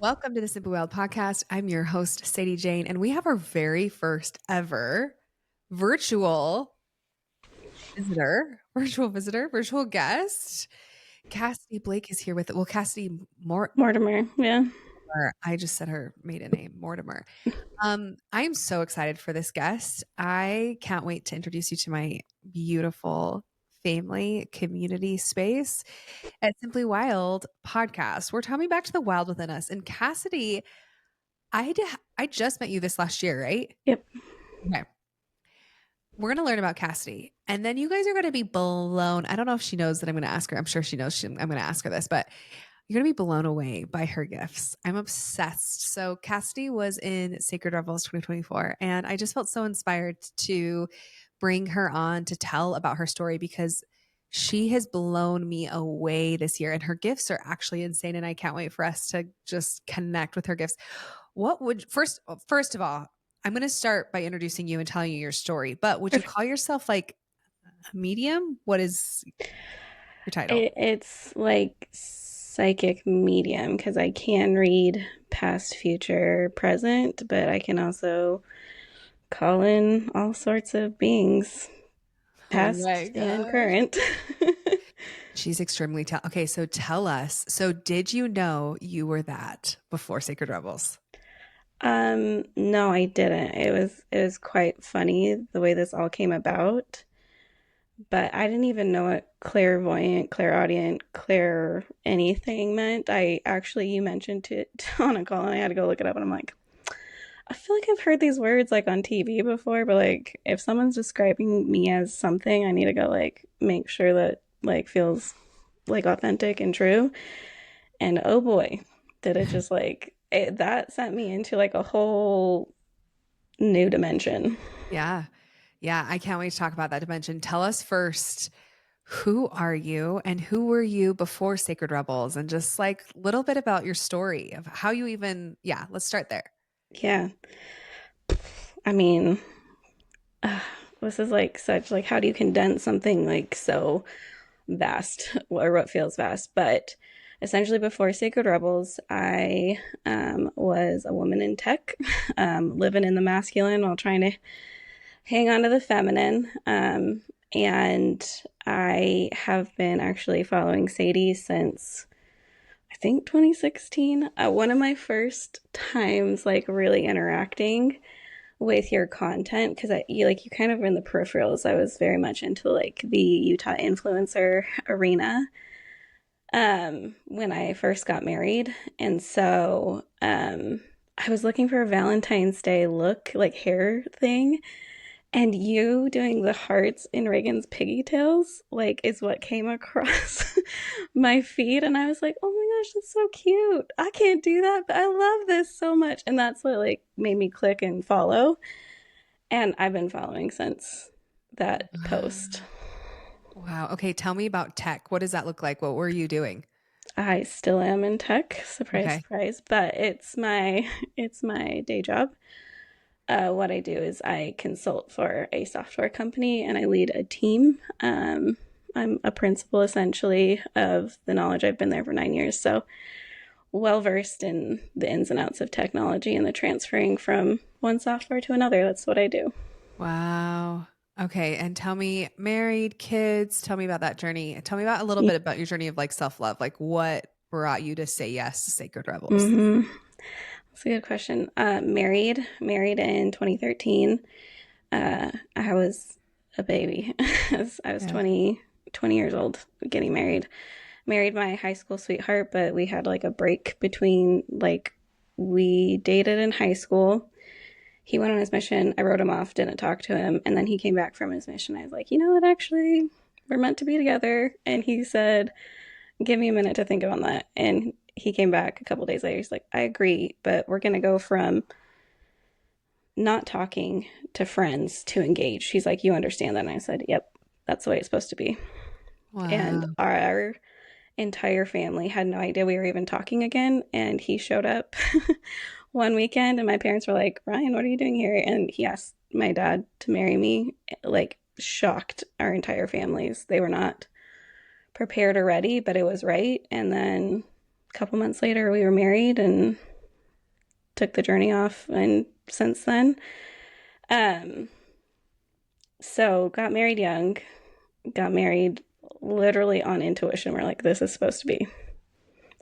Welcome to the Simple Wild podcast. I'm your host, Sadie Jane, and we have our very first ever virtual virtual guest. Cassidy Blake is here with it. Well, Cassidy Mortimer, yeah. I just said her maiden name, Mortimer. I'm so excited for this guest. I can't wait to introduce you to my beautiful family community space at Simply Wild podcast. We're coming back to the wild within us. And Cassidy, I just met you this last year, right? Yep. Okay. We're going to learn about Cassidy. And then you guys are going to be blown. I don't know if she knows that I'm going to ask her. I'm sure she knows I'm going to ask her this, but you're going to be blown away by her gifts. I'm obsessed. So Cassidy was in Sacred Revels 2024, and I just felt so inspired to bring her on to tell about her story because she has blown me away this year, and her gifts are actually insane. And I can't wait for us to just connect with her gifts. What would first of all, I'm going to start by introducing you and telling you your story, but would you Perfect. call yourself like a medium? What is your title? It's like psychic medium because I can read past, future, present, but I can also call in all sorts of beings, Oh my past and gosh. current. She's extremely okay, so tell us. So did you know you were that before Sacred Rebels? No, I didn't. It was quite funny the way this all came about. But I didn't even know what clairvoyant, clairaudient, clair anything meant. You mentioned it on a call and I had to go look it up and I'm like, I feel like I've heard these words like on TV before, but like if someone's describing me as something, I need to go like make sure that like feels like authentic and true. And oh boy, did it just that sent me into like a whole new dimension. Yeah. Yeah, I can't wait to talk about that dimension. Tell us first, who are you and who were you before Sacred Rebels? And just like a little bit about your story of how you even, yeah, let's start there. Yeah. I mean, uh, this is like such like how do you condense something like so vast or what feels vast? But essentially, before Sacred Rebels, I was a woman in tech, living in the masculine while trying to hang on to the feminine. And I have been actually following Sadie since I think 2016. One of my first times like really interacting with your content because you kind of were in the peripherals. I was very much into like the Utah influencer arena when I first got married, and so I was looking for a Valentine's Day look, like hair thing, and you doing the hearts in Reagan's pigtails, like, is what came across my feed. And I was like, oh my gosh, that's so cute. I can't do that, but I love this so much. And that's what, like, made me click and follow. And I've been following since that post. Wow. Okay, tell me about tech. What does that look like? What were you doing? I still am in tech, surprise, Okay. surprise, but it's my day job. What I do is I consult for a software company and I lead a team. I'm a principal essentially of the knowledge. I've been there for 9 years, so well versed in the ins and outs of technology and the transferring from one software to another. That's what I do. Wow. Okay. And tell me, married, kids, tell me about that journey. Tell me about a little bit about your journey of like self-love. Like what brought you to say yes to Sacred Rebels? Mm-hmm. That's a good question. Married in 2013. I was a baby. I was Yeah. 20 years old getting married. Married my high school sweetheart, but we had like a break between like we dated in high school. He went on his mission. I wrote him off, didn't talk to him. And then he came back from his mission. I was like, you know what, actually, we're meant to be together. And he said, give me a minute to think about that. And he came back a couple days later. He's like, I agree, but we're going to go from not talking to friends to engage. He's like, you understand that? And I said, yep, that's the way it's supposed to be. And Wow. our entire family had no idea we were even talking again. And he showed up one weekend, and my parents were like, Ryan, what are you doing here? And he asked my dad to marry me, like, shocked our entire families. They were not prepared or ready, but it was right. And then a couple months later, we were married, and took the journey off and since then. Um, so got married young, got married literally on intuition. We're like, this is supposed to be.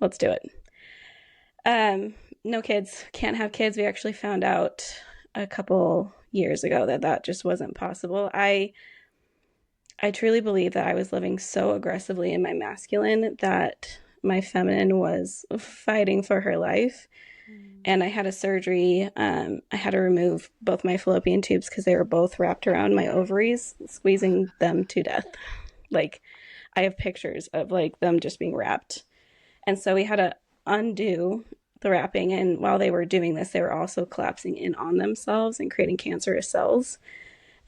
Let's do it. Um, no kids, can't have kids. We actually found out a couple years ago that that just wasn't possible. I truly believe that I was living so aggressively in my masculine that my feminine was fighting for her life. And I had a surgery. I had to remove both my fallopian tubes because they were both wrapped around my ovaries, squeezing them to death. Like, I have pictures of like them just being wrapped. And so we had to undo the wrapping. And while they were doing this, they were also collapsing in on themselves and creating cancerous cells.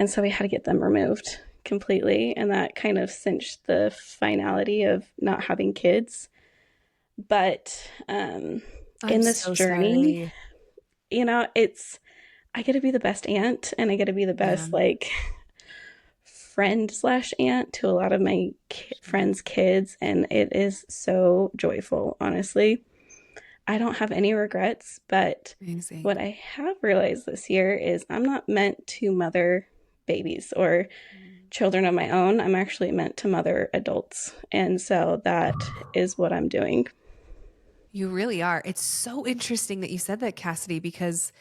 And so we had to get them removed completely. And that kind of cinched the finality of not having kids. But I'm in this so journey, sorry. it's, I get to be the best aunt and I get to be the Yeah. best, like, friend slash aunt to a lot of my friends' kids. And it is so joyful, honestly. I don't have any regrets, but Amazing. what I have realized this year is I'm not meant to mother babies or children of my own. I'm actually meant to mother adults. And so that is what I'm doing. You really are. It's so interesting that you said that, Cassidy, because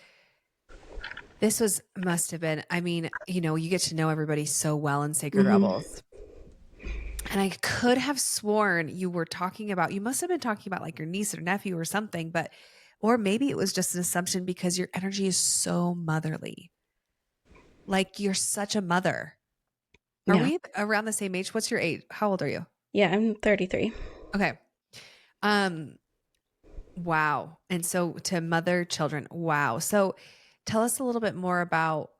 this was must have been, I mean, you get to know everybody so well in Sacred Mm-hmm. Rebels. And I could have sworn you were talking about, you must have been talking about like your niece or nephew or something, but, or maybe it was just an assumption because your energy is so motherly. Like you're such a mother. Are Yeah. we around the same age? What's your age? How old are you? Yeah, I'm 33. Okay. Um, wow. And so to mother children, wow. So tell us a little bit more about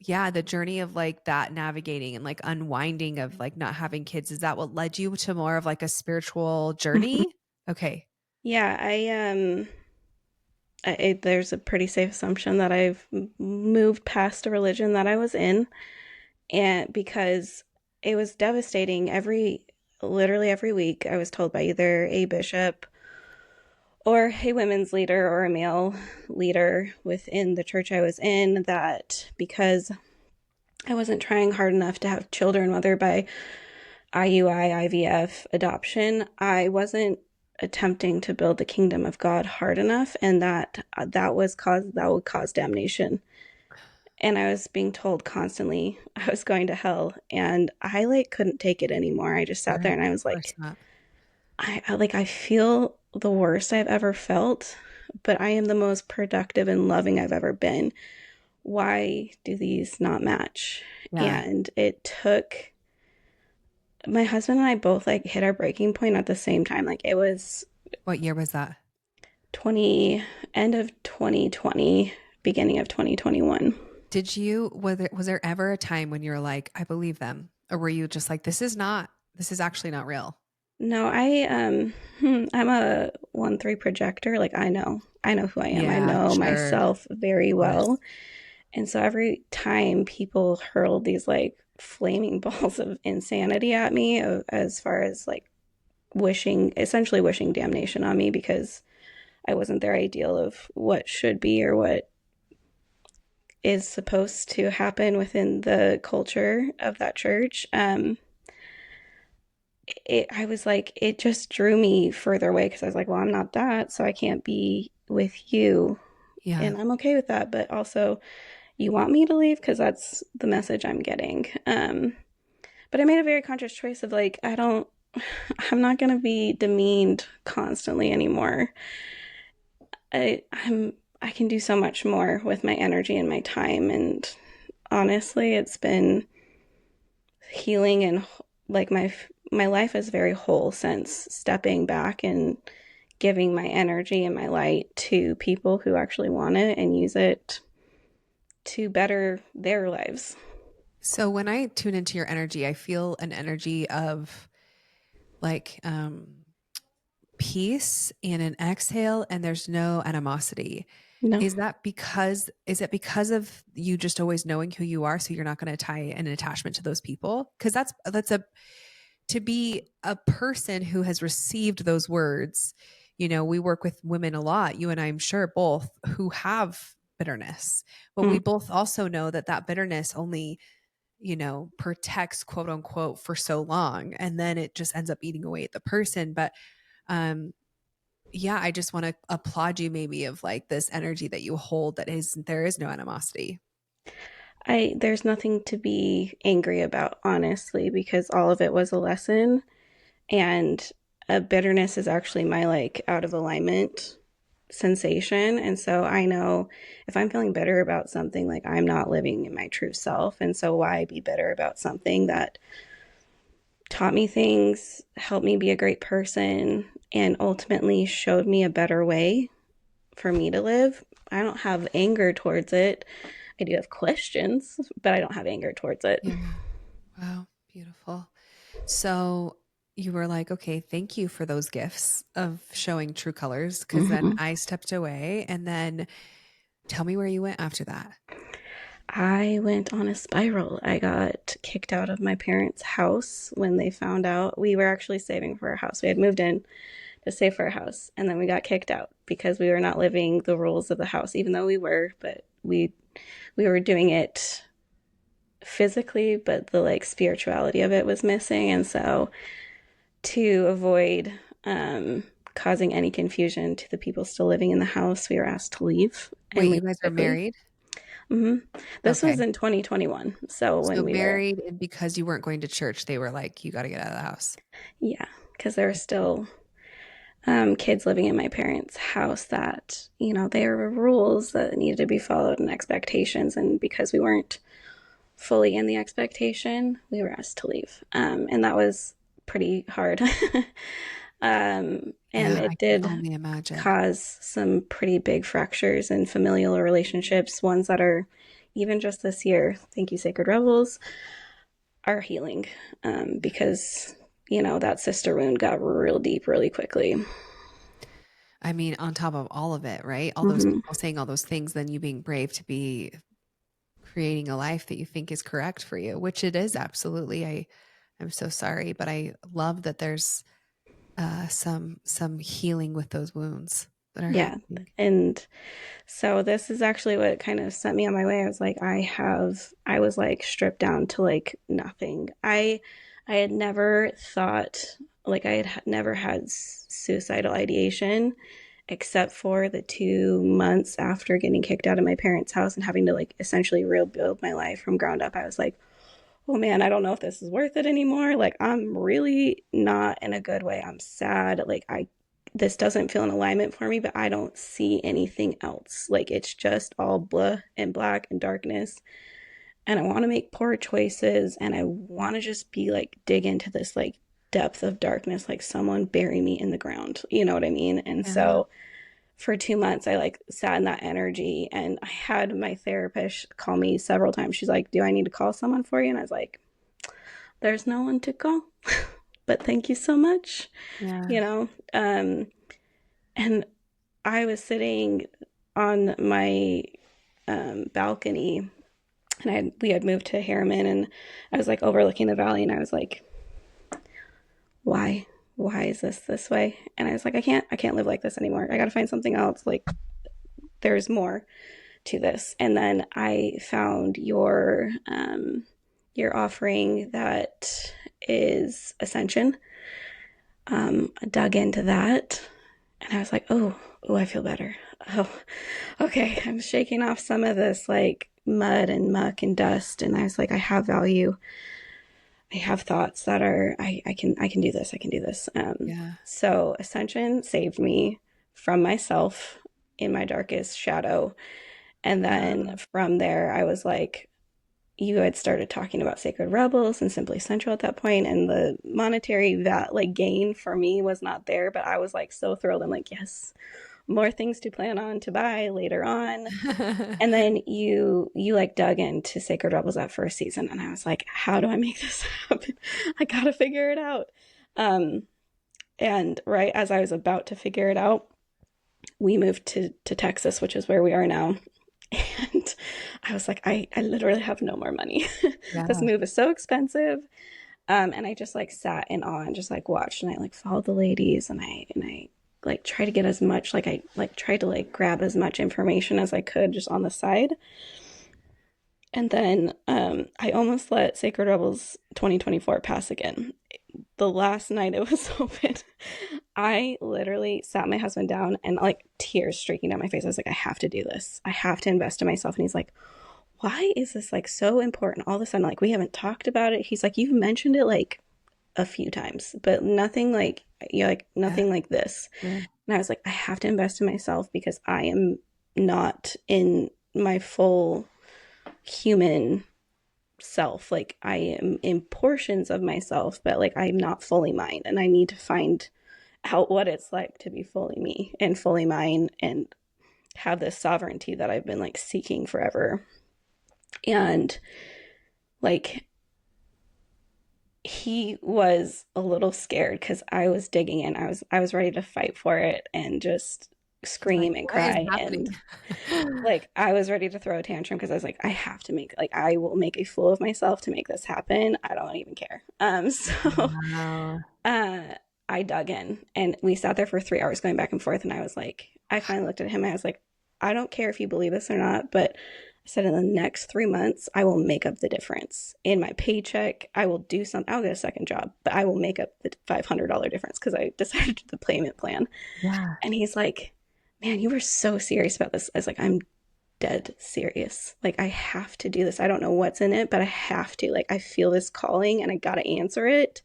yeah, the journey of like that navigating and like unwinding of like not having kids. Is that what led you to more of like a spiritual journey? Okay. Yeah, there's a pretty safe assumption that I've moved past a religion that I was in, and because it was devastating literally every week I was told by either a bishop or a women's leader or a male leader within the church I was in that because I wasn't trying hard enough to have children, whether by IUI, IVF, adoption, I wasn't attempting to build the kingdom of God hard enough, and that would cause damnation. And I was being told constantly I was going to hell, and I like couldn't take it anymore. I just sat Sure. there and I was Of course like, not. I feel the worst I've ever felt, but I am the most productive and loving I've ever been. Why do these not match? Yeah. And it took my husband and I both like hit our breaking point at the same time. Like it was What year was that? 20 end of 2020, beginning of 2021. Did you, was there ever a time when you were like, I believe them? Or were you just like, this is actually not real? No, I'm a 1-3 projector. Like I know who I am. I Yeah, know sure. Of myself very course. well. And so every time people hurled these like flaming balls of insanity at me, as far as like essentially wishing damnation on me because I wasn't their ideal of what should be or what is supposed to happen within the culture of that church. I was like, it just drew me further away because I was like, well, I'm not that, so I can't be with you. Yeah. And I'm okay with that. But also, you want me to leave because that's the message I'm getting. But I made a very conscious choice of like, I'm not going to be demeaned constantly anymore. I can do so much more with my energy and my time. And honestly, it's been healing and like my life is very whole since stepping back and giving my energy and my light to people who actually want it and use it to better their lives. So when I tune into your energy, I feel an energy of like peace and an exhale, and there's no animosity. No. Is it because of you just always knowing who you are, so you're not going to tie an attachment to those people? Because that's a to be a person who has received those words, We work with women a lot, you and I'm sure both, who have bitterness, but we Mm. both also know that that bitterness only, protects, quote unquote, for so long. And then it just ends up eating away at the person. But um, yeah, I just want to applaud you maybe of like this energy that you hold, that is, there is no animosity. There's nothing to be angry about, honestly, because all of it was a lesson. And a bitterness is actually my like out of alignment sensation. And so I know if I'm feeling bitter about something, like I'm not living in my true self. And so why be bitter about something that taught me things, helped me be a great person, and ultimately showed me a better way for me to live? I don't have anger towards it. I do have questions, but I don't have anger towards it. Yeah. Wow. Beautiful. So you were like, okay, thank you for those gifts of showing true colors. Cause then Hmm. I stepped away, and then tell me where you went after that. I went on a spiral. I got kicked out of my parents' house when they found out we were actually saving for a house. We had moved in to save for a house, and then we got kicked out because we were not living the rules of the house, even though we were, but we were doing it physically, but the like spirituality of it was missing. And so to avoid causing any confusion to the people still living in the house, we were asked to leave and Wait, leave you guys are quickly. married? Hmm. This was Okay. in 2021. So So when we were, married, and because you weren't going to church, they were like, you got to get out of the house. yeah, because there were still kids living in my parents' house that, there were rules that needed to be followed and expectations. And because we weren't fully in the expectation, we were asked to leave. And that was pretty hard. And Yeah, I it can did only imagine. cause some pretty big fractures in familial relationships, ones that are even just this year, thank you, Sacred Rebels, are healing because, that sister wound got real deep really quickly. I mean, on top of all of it, right? All those Hmm. people saying all those things, then you being brave to be creating a life that you think is correct for you, which it is absolutely. I'm so sorry, but I love that there's some healing with those wounds that are Yeah. happening. And so this is actually what kind of sent me on my way. I was like, I was like stripped down to like nothing. I had never thought, like, I had never had suicidal ideation except for the 2 months after getting kicked out of my parents' house and having to like essentially rebuild my life from ground up. I was like, oh man, I don't know if this is worth it anymore. Like, I'm really not in a good way. I'm sad. Like, this doesn't feel in alignment for me, but I don't see anything else. Like, it's just all blah and black and darkness. And I want to make poor choices. And I want to just be like, dig into this like depth of darkness, like someone bury me in the ground. You know what I mean? And Yeah. so for 2 months, I like sat in that energy, and I had my therapist call me several times. She's like, do I need to call someone for you? And I was like, there's no one to call, but thank you so much, Yeah. you know? And I was sitting on my balcony, and we had moved to Harriman, and I was like overlooking the valley, and I was like, why? Why is this way? And I was like, I can't live like this anymore. I got to find something else. Like, there's more to this. And then I found your offering that is Ascension. I dug into that, and I was like, oh, I feel better. Oh, okay. I'm shaking off some of this like mud and muck and dust, and I was like, I have value. I have thoughts that are I can do this. I can do this. Yeah. So Ascension saved me from myself in my darkest shadow. And then Wow. from there, I was like, you had started talking about Sacred Rebels and Simply Central at that point, and the monetary like gain for me was not there, but I was like so thrilled. I'm like, yes, more things to plan on to buy later on. And then you like dug into Sacred Rebels that first season, and I was like, how do I make this happen? I gotta figure it out. Um, and right as I was about to figure it out, we moved to Texas, which is where we are now. And I was like, I literally have no more money. This Yeah. move is so expensive. And I just like sat in awe and just like watched, and I like followed the ladies, and I like try to get as much, like I like tried to like grab as much information as I could just on the side. And then I almost let Sacred Rebels 2024 pass again. The last night it was open, I literally sat my husband down and like tears streaking down my face. I was like, I have to do this. I have to invest in myself. And he's like, why is this like so important? All of a sudden, like we haven't talked about it. He's like, you've mentioned it like a few times, but nothing like, like Yeah. nothing like this. Yeah. And I was like, I have to invest in myself because I am not in my full human self. Like I am in portions of myself, but like I'm not fully mine. And I need to find out what it's like to be fully me and fully mine and have this sovereignty that I've been like seeking forever. And like he was a little scared because I was digging in. I was ready to fight for it and just He's like, scream and what is cry, happening? and like I was ready to throw a tantrum because I was like, I have to make, like I will make a fool of myself to make this happen. I don't even care. So Wow. uh I dug in and we sat there for 3 hours going back and forth, and I was like, I finally looked at him and I was like, I don't care if you believe this or not, but I said in the next 3 months I will make up the difference in my paycheck. I will do something. I'll get a second job, but I will make up the $500 difference because I decided to do the payment plan. Yeah. And he's like, man, you were so serious about this. I was like, I'm dead serious. Like, I have to do this. I don't know what's in it, but I have to. Like, I feel this calling and I got to answer it.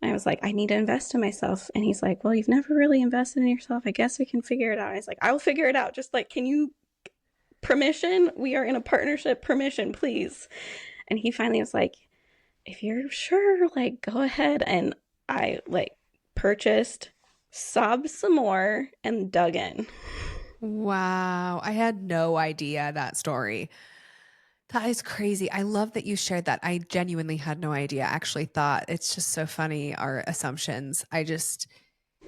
And I was like, I need to invest in myself. And he's like, well, you've never really invested in yourself. I guess we can figure it out. I was like, I will figure it out. Just like, can you permission? We are in a partnership. Permission, please. And he finally was like, if you're sure, like, go ahead. And I like purchased, sobbed some more, and dug in. Wow. I had no idea that story. That is crazy. I love that you shared that. I genuinely had no idea. I actually thought it's just so funny, our assumptions. I just,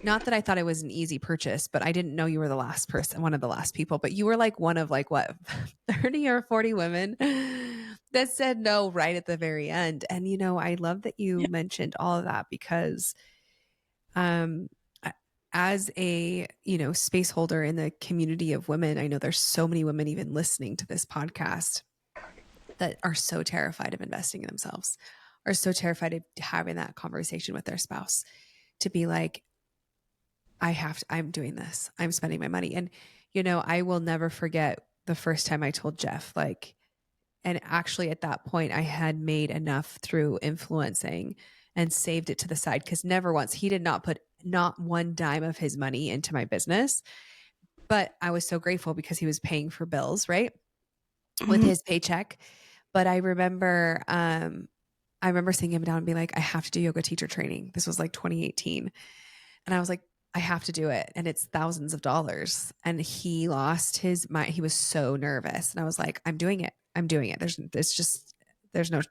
not that I thought it was an easy purchase, but I didn't know you were the last person, one of the last people, but you were like one of like what, 30 or 40 women that said no right at the very end. And I love that you Yeah. mentioned all of that because um as a space holder in the community of women, I know there's so many women even listening to this podcast that are so terrified of investing in themselves, are so terrified of having that conversation with their spouse, to be like, I'm doing this. I'm spending my money. And, I will never forget the first time I told Jeff, like, and actually at that point, I had made enough through influencing and saved it to the side because never once, he did not put not one dime of his money into my business. But I was so grateful because he was paying for bills, right? With Mhm. his paycheck. But I remember sitting him down and being like, I have to do yoga teacher training. This was like 2018. And I was like, I have to do it. And it's thousands of dollars. And he lost his mind. He was so nervous. And I was like, I'm doing it. I'm doing it. There's no,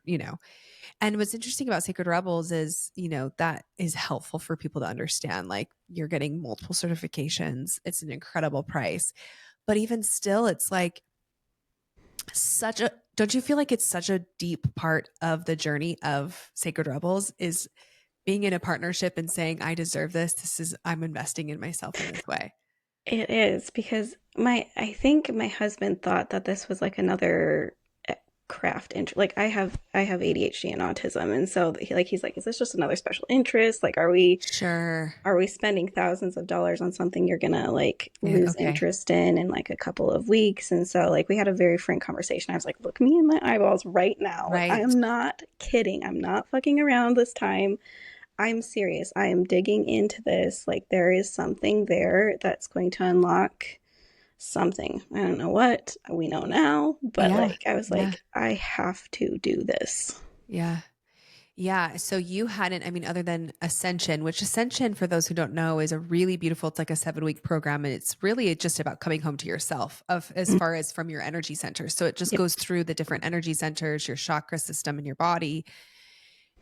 and what's interesting about Sacred Rebels is, that is helpful for people to understand. Like you're getting multiple certifications. It's an incredible price. But even still, it's like don't you feel like it's such a deep part of the journey of Sacred Rebels is being in a partnership and saying, I deserve this. I'm investing in myself in this way. It is because I think my husband thought that this was like another craft interest. Like I have ADHD and autism, and so he's like, is this just another special interest? Like, Sure. are we spending thousands of dollars on something you're gonna like Yeah, lose okay. interest in like a couple of weeks? And so like we had a very frank conversation. I was like, look me in my eyeballs right now. Like I Right. am not kidding. I'm not fucking around this time. I'm serious. I am digging into this. Like there is something there that's going to unlock something. I don't know what. We know now, but Yeah. like I was Yeah. like, I have to do this. Yeah. Yeah. So you hadn't, I mean, other than Ascension, which Ascension, for those who don't know, is a really beautiful, it's like a 7-week program. And it's really just about coming home to yourself of as Mhm. far as from your energy center. So it just Yep. goes through the different energy centers, your chakra system in your body.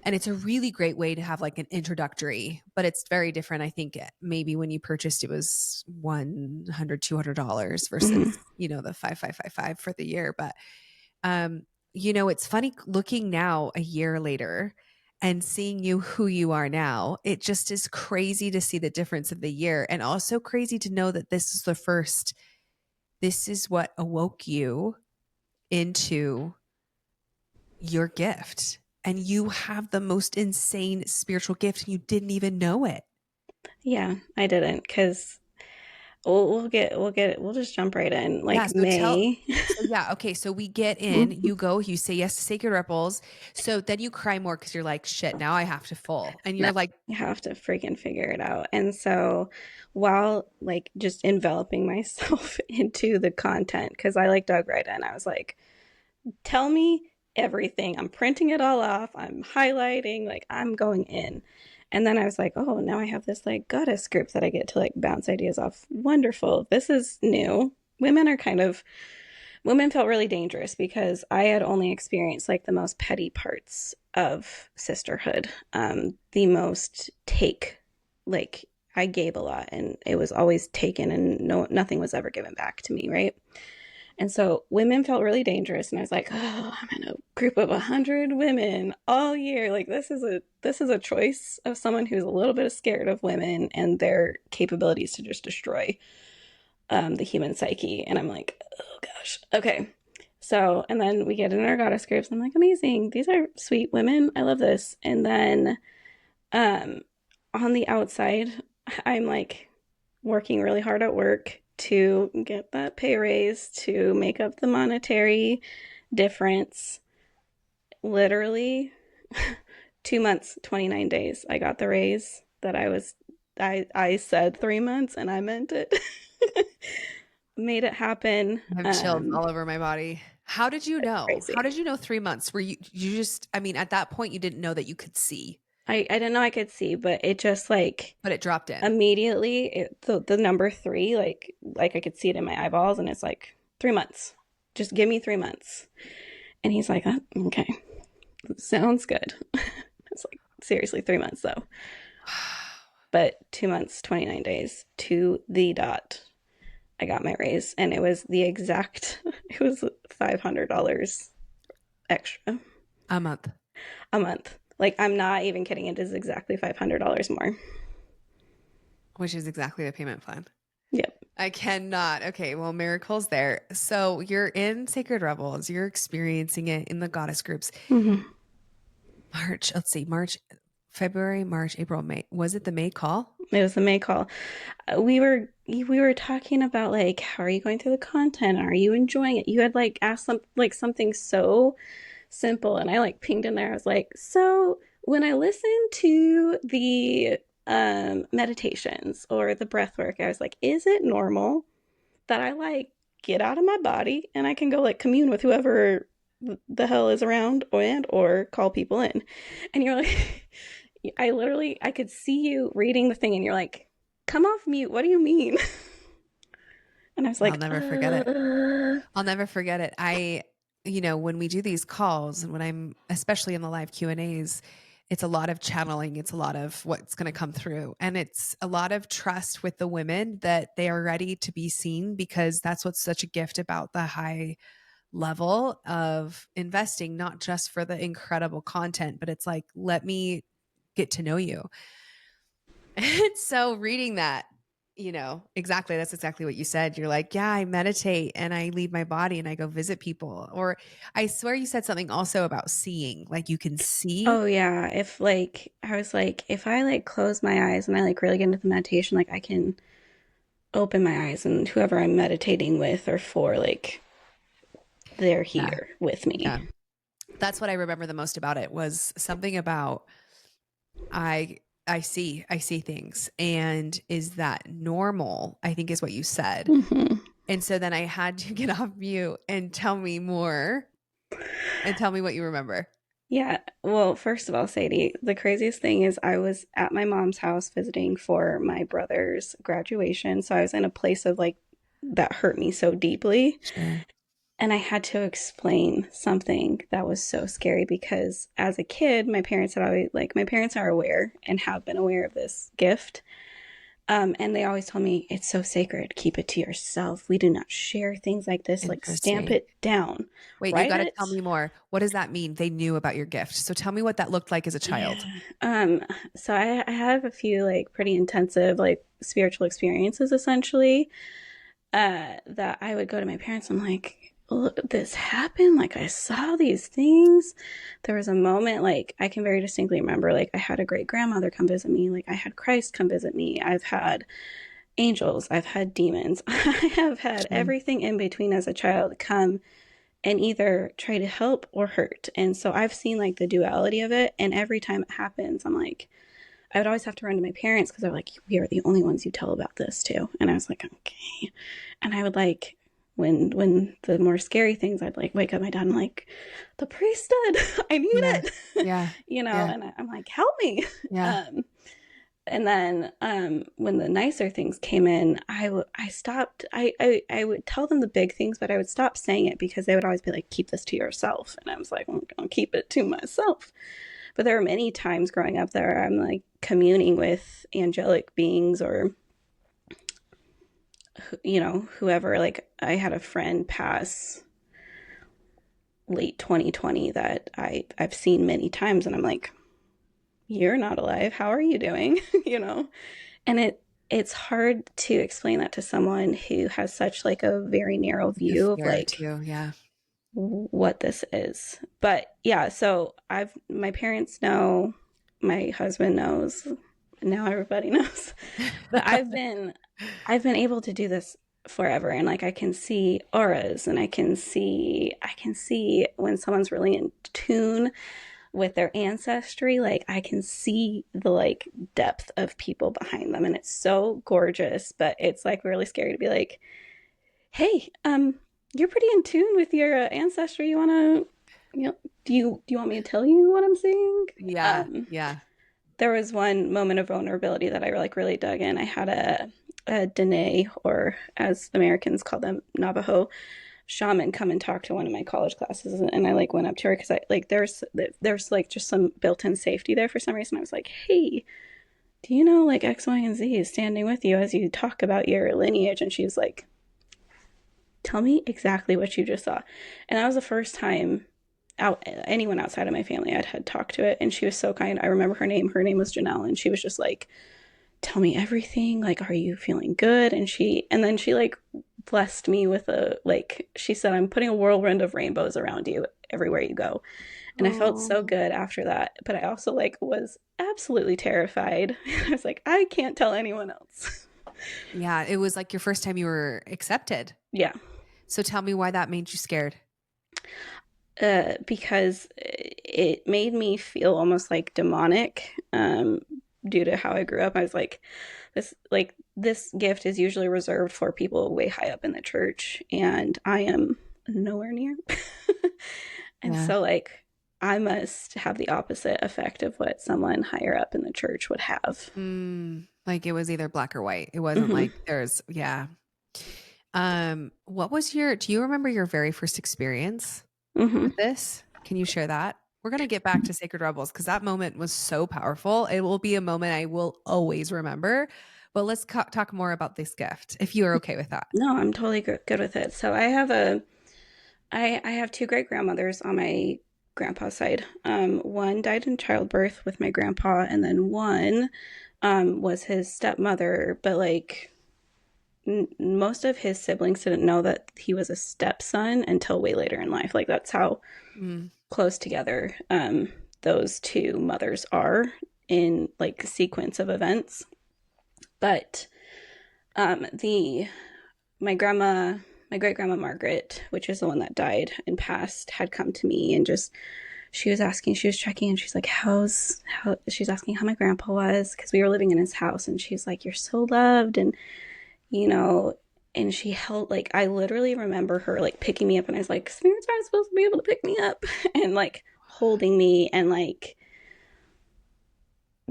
And it's a really great way to have like an introductory, but it's very different. I think maybe when you purchased it was $100, $200 versus, Hmm. the 5,555 for the year. But, it's funny looking now a year later and seeing you who you are now, it just is crazy to see the difference of the year. And also crazy to know that this is what awoke you into your gift. And you have the most insane spiritual gift and you didn't even know it. Yeah, I didn't because we'll just jump right in. Yeah. Like May. So yeah. Okay. So we get in, Mhm. you go, you say yes to Sacred Ripples. So then you cry more because you're like, shit, now I have to full. And No, you're like, you have to freaking figure it out. And so while like just enveloping myself into the content, because I like dug right in, I was like, tell me everything. I'm printing it all off. I'm highlighting, like I'm going in. And then I was like, oh, now I have this like goddess group that I get to like bounce ideas off. Wonderful. This is new. Women are kind of women felt really dangerous because I had only experienced like the most petty parts of sisterhood, the most take. Like I gave a lot, and it was always taken, and nothing was ever given back to me, right? And so women felt really dangerous, and I was like, oh, I'm in a group of 100 women all year. Like this is a choice of someone who's a little bit scared of women and their capabilities to just destroy the human psyche. And I'm like, oh gosh, okay. So, and then we get in our goddess groups. I'm like, amazing. These are sweet women. I love this. And then um, on the outside, I'm like working really hard at work to get that pay raise to make up the monetary difference. Literally 2 months, 29 days. I got the raise that I said 3 months and I meant it. Made it happen. I have chills all over my body. How did you know? How Crazy. did you know 3 months? Were you just, I mean, at that point, you didn't know that you could see, I didn't know I could see, but it just like but it dropped in. immediately the number three, like I could see it in my eyeballs, and it's like 3 months. Just give me 3 months. And he's like, oh, okay, sounds good. It's like seriously 3 months though. But 2 months, 29 days to the dot. I got my raise, and it was the exact. It was $500 extra A month, a month. Like I'm not even kidding. It is exactly $500 more. which is exactly the payment plan. Yep. I cannot. Okay, well, miracles there. So you're in Sacred Rebels. You're experiencing it in the goddess groups. Mm-hmm. March, let's see, March, February, March, April, May. Was it the May call? It was the May call. We were talking about like how are you going through the content? Are you enjoying it? You had like asked something so simple, and I like pinged in there. I was like, so when I listen to the meditations or the breath work, I was like, is it normal that I like get out of my body and I can go like commune with whoever the hell is around and or call people in? And you're like, I could see you reading the thing and you're like, come off mute. What do you mean? And I was I'll like, never forget it. I'll never forget it. When we do these calls and when I'm especially in the live Q&As, it's a lot of channeling, it's a lot of what's going to come through, and it's a lot of trust with the women that they are ready to be seen, because that's what's such a gift about the high level of investing, not just for the incredible content, but it's like, let me get to know you. And so reading that, exactly, that's exactly what you said. You're like, yeah, I meditate and I leave my body and I go visit people. Or I swear you said something also about seeing, like you can see. oh yeah. If like, I was like, if I like close my eyes and I like really get into the meditation, like I can open my eyes and whoever I'm meditating with or for, like they're Yeah. here with me. Yeah. That's what I remember the most about it, was something about I I see things. And is that normal? I think is what you said. Mm-hmm. And so then I had to get off mute and tell me more and tell me what you remember. Yeah. Well, first of all, Sadie, the craziest thing is I was at my mom's house visiting for my brother's graduation. So I was in a place of like that hurt me so deeply. Sure. And I had to explain something that was so scary because as a kid, my parents had always, like, my parents are aware and have been aware of this gift. And they always told me, it's so sacred. Keep it to yourself. We do not share things like this. Like, stamp Interesting. it down. Wait, you Write got to tell it. me more. What does that mean? They knew about your gift. So tell me what that looked like as a child. Yeah. So I have a few like pretty intensive like spiritual experiences essentially. That I would go to my parents. I'm like, look, this happened. Like I saw these things. There was a moment like I can very distinctly remember. Like I had a great grandmother come visit me. Like I had Christ come visit me. I've had angels. I've had demons. I have had Sure. everything in between as a child come and either try to help or hurt. And so I've seen like the duality of it. And every time it happens, I'm like, I would always have to run to my parents because they're like, we are the only ones you tell about this to. And I was like, okay. And I would like, when the more scary things, I'd like wake up my dad and like, the priesthood, I need Yeah. it, Yeah. Yeah. and I'm like, help me. Yeah. Um, and then when the nicer things came in, I stopped. I would tell them the big things, but I would stop saying it because they would always be like, keep this to yourself. And I was like, I'm gonna keep it to myself. But there are many times growing up there I'm like communing with angelic beings or whoever. Like I had a friend pass late 2020 that I've seen many times, and I'm like, you're not alive. How are you doing? And it's hard to explain that to someone who has such like a very narrow The view of fear like too. Yeah. what this is. But yeah, so I've my parents know, my husband knows, now everybody knows that I've been able to do this forever, and like I can see auras, and I can see when someone's really in tune with their ancestry. Like I can see the like depth of people behind them, and it's so gorgeous, but it's like really scary to be like, hey, you're pretty in tune with your ancestry. You want to, do you want me to tell you what I'm seeing? Yeah. um Yeah. there was one moment of vulnerability that I like really dug in. I had a Dene, or as Americans call them, Navajo shaman, come and talk to one of my college classes, and I like went up to her because I like there's like just some built-in safety there for some reason. I was like, hey, do you know like X, Y, and Z is standing with you as you talk about your lineage? And she's like, tell me exactly what you just saw. And that was the first time anyone outside of my family I'd had talked to it, and she was so kind. I remember her name was Janelle, and she was just like, tell me everything, like, are you feeling good? And then she like blessed me with a like, she said, I'm putting a whirlwind of rainbows around you everywhere you go. And I felt so Oh. good after that, but I also like was absolutely terrified. I was like, I can't tell anyone else. Yeah. It was like your first time you were accepted. Yeah. So tell me why that made you scared. Because it made me feel almost like demonic, due to how I grew up. I was like, this gift is usually reserved for people way high up in the church, and I am nowhere near. And Yeah. so like I must have the opposite effect of what someone higher up in the church would have. Like it was either black or white. It wasn't Hmm. like there's, yeah. What was do you remember your very first experience Hmm. with this? Can you share that? We're going to get back to Sacred Rebels because that moment was so powerful. It will be a moment I will always remember. But let's talk more about this gift if you are okay with that. No, I'm totally good with it. So I have two great grandmothers on my grandpa's side. One died in childbirth with my grandpa, and then one was his stepmother. But like most of his siblings didn't know that he was a stepson until way later in life. Like that's how Mm, close together those two mothers are in like sequence of events. But the my grandma, my great grandma Margaret, which is the one that died and passed, had come to me and just she was checking, and she's like, how she's asking how my grandpa was because we were living in his house, and she's like, you're so loved, and you know. And she held like, I literally remember her like picking me up, and I was like, spirits aren't supposed to be able to pick me up, and like holding me and like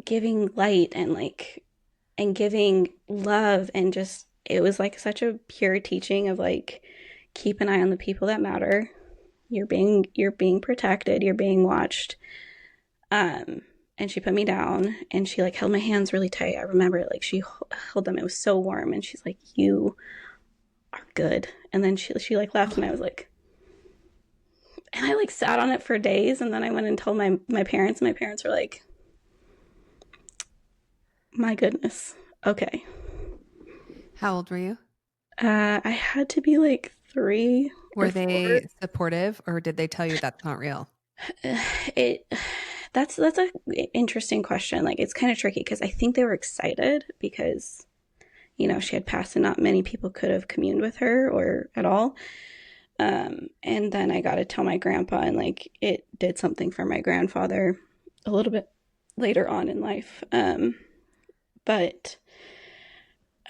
giving light and like and giving love, and just it was like such a pure teaching of like, keep an eye on the people that matter. You're being protected, you're being watched. um and she put me down and she like held my hands really tight. I remember like she held them. It was so warm and she's like, "You are good." And then she like left and I was like, and I like sat on it for days and then I went and told my parents. My parents were like, "My goodness. Okay." How old were you? I had to be like 3 or Were 4. they supportive or did they tell you that's not real? It that's a interesting question. Like it's kind of tricky because I think they were excited because she had passed and not many people could have communed with her or at all. And then I got to tell my grandpa, and like it did something for my grandfather a little bit later on in life. But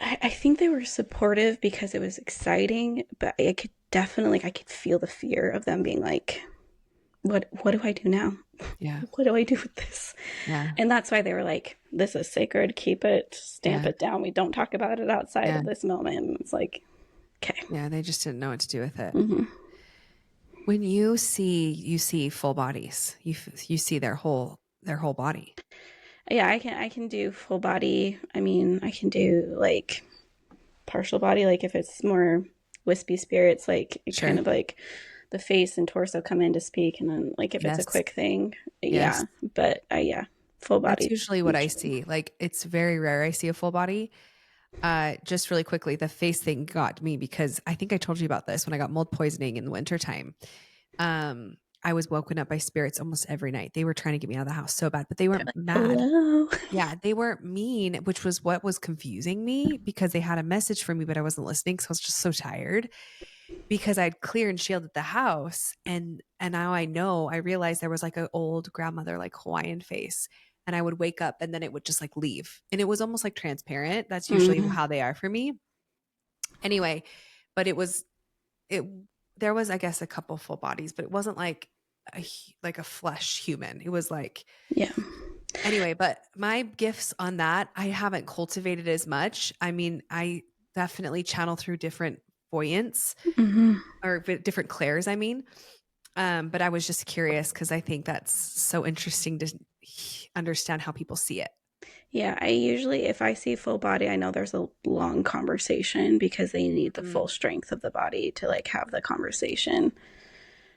I think they were supportive because it was exciting, but I could definitely, like, I could feel the fear of them being like, what do I do now? Yeah. What do I do with this? Yeah. And that's why they were like, this is sacred, keep it, stamp Yeah. it down. We don't talk about it outside Yeah. of this moment. And it's like, okay. Yeah. They just didn't know what to do with it. Mm-hmm. When you see full bodies, you see their whole body. Yeah, I can do full body. I mean, I can do like partial body, like if it's more wispy spirits, like it kind Sure. of like the face and torso come in to speak, and then like if it's a Yes. quick thing, Yes. yeah. But yeah, full That's body usually what I usually. see. Like it's very rare I see a full body. Just really quickly, the face thing got me because I think I told you about this when I got mold poisoning in the wintertime. Um, I was woken up by spirits almost every night. They were trying to get me out of the house so bad, but they They're weren't like, mad. hello. Yeah, they weren't mean, which was what was confusing me because they had a message for me, but I wasn't listening because I was just so tired because I'd cleared and shielded the house. And now I realized there was like an old grandmother, like Hawaiian face. And I would wake up and then it would just like leave. And it was almost like transparent. That's usually Mm, how they are for me. Anyway, but it there was I guess a couple full bodies, but it wasn't like like a flesh human. It was like yeah. anyway, but my gifts on that, I haven't cultivated as much. I mean, I definitely channel through different voyants Hmm. or different clairs, I mean. But I was just curious because I think that's so interesting to understand how people see it. Yeah, I usually, if I see full body, I know there's a long conversation because they need the Mm, full strength of the body to like have the conversation.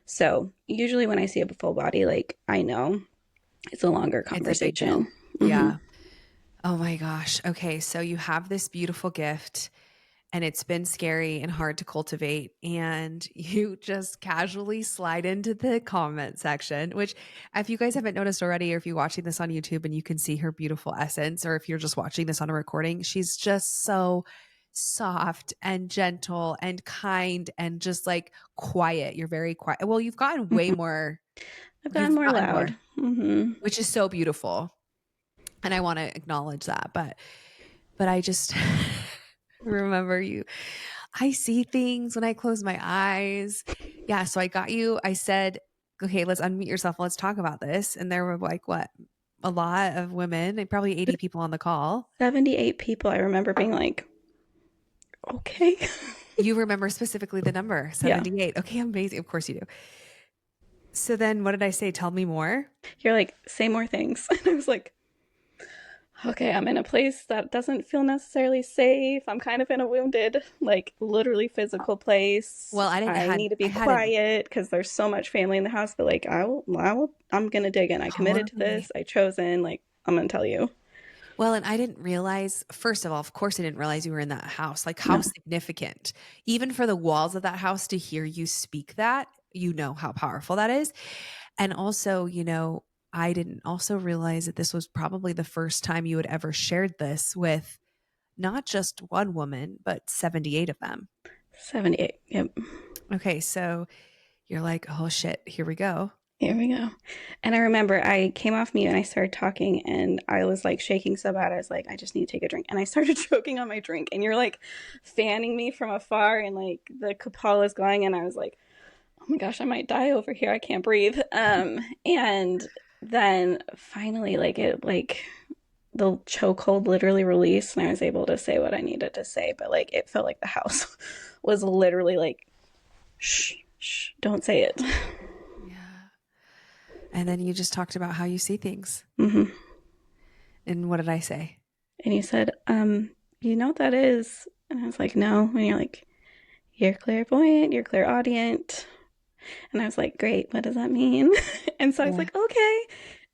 So usually when I see a full body, like I know it's a longer it's a big deal. conversation. Hmm. Yeah. Oh my gosh. Okay. So you have this beautiful gift and it's been scary and hard to cultivate. And you just casually slide into the comment section, which, if you guys haven't noticed already, or if you're watching this on YouTube and you can see her beautiful essence, or if you're just watching this on a recording, she's just so soft and gentle and kind and just like quiet. You're very quiet. Well, Hmm. I've gotten you've more gotten loud. more, Hmm. which is so beautiful. And I want to acknowledge that. But I just remember you. I see things when I close my eyes. Yeah. So I got you. I said, okay, let's unmute yourself. Let's talk about this. And there were like, what? A lot of women, like probably 80 people on the call. 78 people. I remember being like, okay. You remember specifically the number Yeah. 78. Okay. Amazing. Of course you do. So then what did I say? Tell me more. You're like, say more things. And I was like, okay, I'm in a place that doesn't feel necessarily safe. I'm kind of in a wounded, like literally physical place. Well, I need to I be hadn't quiet because there's so much family in the house. But like, I'm gonna dig in. I committed to totally. this. I chosen. Like, I'm gonna tell you. Well, and I didn't realize, first of all, of course, I didn't realize you were in that house. Like, how No, significant, even for the walls of that house to hear you speak that, you know how powerful that is. And also, I didn't also realize that this was probably the first time you had ever shared this with not just one woman, but 78 of them. 78. Yep. Okay. So you're like, oh shit, here we go. Here we go. And I remember I came off mute and I started talking and I was like shaking so bad. I was like, I just need to take a drink. And I started choking on my drink. And you're like fanning me from afar and like the Kapal is going. And I was like, oh my gosh, I might die over here. I can't breathe. And then finally, like the chokehold literally released and I was able to say what I needed to say. But like it felt like the house was literally like, shh, shh, don't say it. Yeah. And then you just talked about how you see things. Hmm. And what did I say? And you said, you know what that is? And I was like, no. And you're like, you're clairvoyant, you're clairaudient. And I was like, great, what does that mean? And so I was Yeah. like, okay.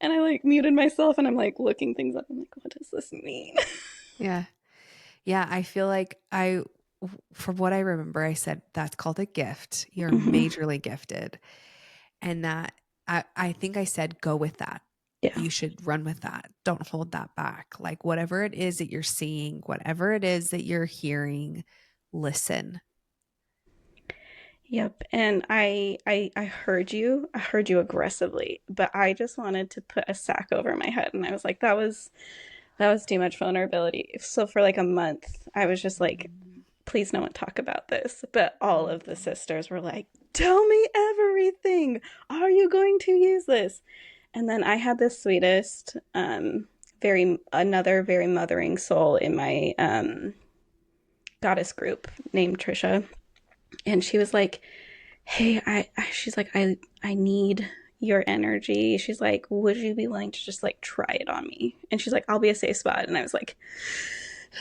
And I like muted myself and I'm like looking things up. I'm like, what does this mean? Yeah. Yeah. I feel like from what I remember, I said that's called a gift. You're Hmm. majorly gifted. And that I think I said, go with that. Yeah. You should run with that. Don't hold that back. Like whatever it is that you're seeing, whatever it is that you're hearing, listen. Yep. And I heard you. I heard you aggressively, but I just wanted to put a sack over my head. And I was like, that was too much vulnerability. So for like a month, I was just like, Mhm. please no one talk about this. But all of the Mhm. sisters were like, tell me everything. Are you going to use this? And then I had the sweetest, another very mothering soul in my goddess group named Trisha. And she was like, hey, she's like, I need your energy. She's like, would you be willing to just like try it on me? And she's like, I'll be a safe spot. And I was like,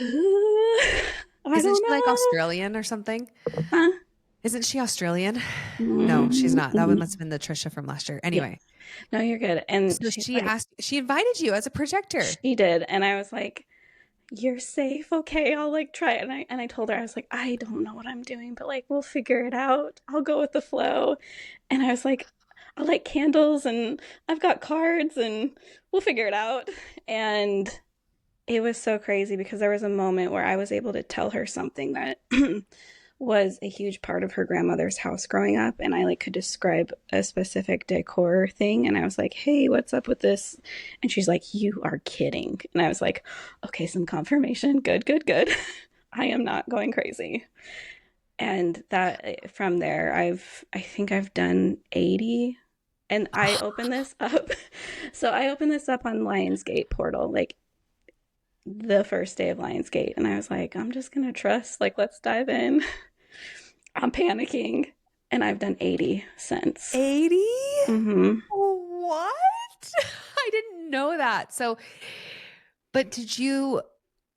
I Isn't don't she like know. Australian or something? Huh? Isn't she Australian? No, she's not. That Mm-hmm. must have been the Trisha from last year. Yeah. Anyway, No, you're good. And so she's she like, asked, she invited you as a projector. she did. And I was like, you're safe. Okay. I'll like try it. And I told her, I was like, I don't know what I'm doing, but like, we'll figure it out. I'll go with the flow. And I was like, I'll light candles and I've got cards and we'll figure it out. And it was so crazy because there was a moment where I was able to tell her something that was a huge part of her grandmother's house growing up, and I like could describe a specific decor thing, and I was like, hey, what's up with this? And she's like, you are kidding. And I was like, okay, some confirmation. Good, good, good. I am not going crazy. And that from there, I think I've done 80. And I opened this up. So I opened this up on Lionsgate portal, like the first day of Lionsgate. And I was like, I'm just going to trust. Like, let's dive in. I'm panicking. And I've done 80 since. 80? Mm-hmm. What? I didn't know that. So, but did you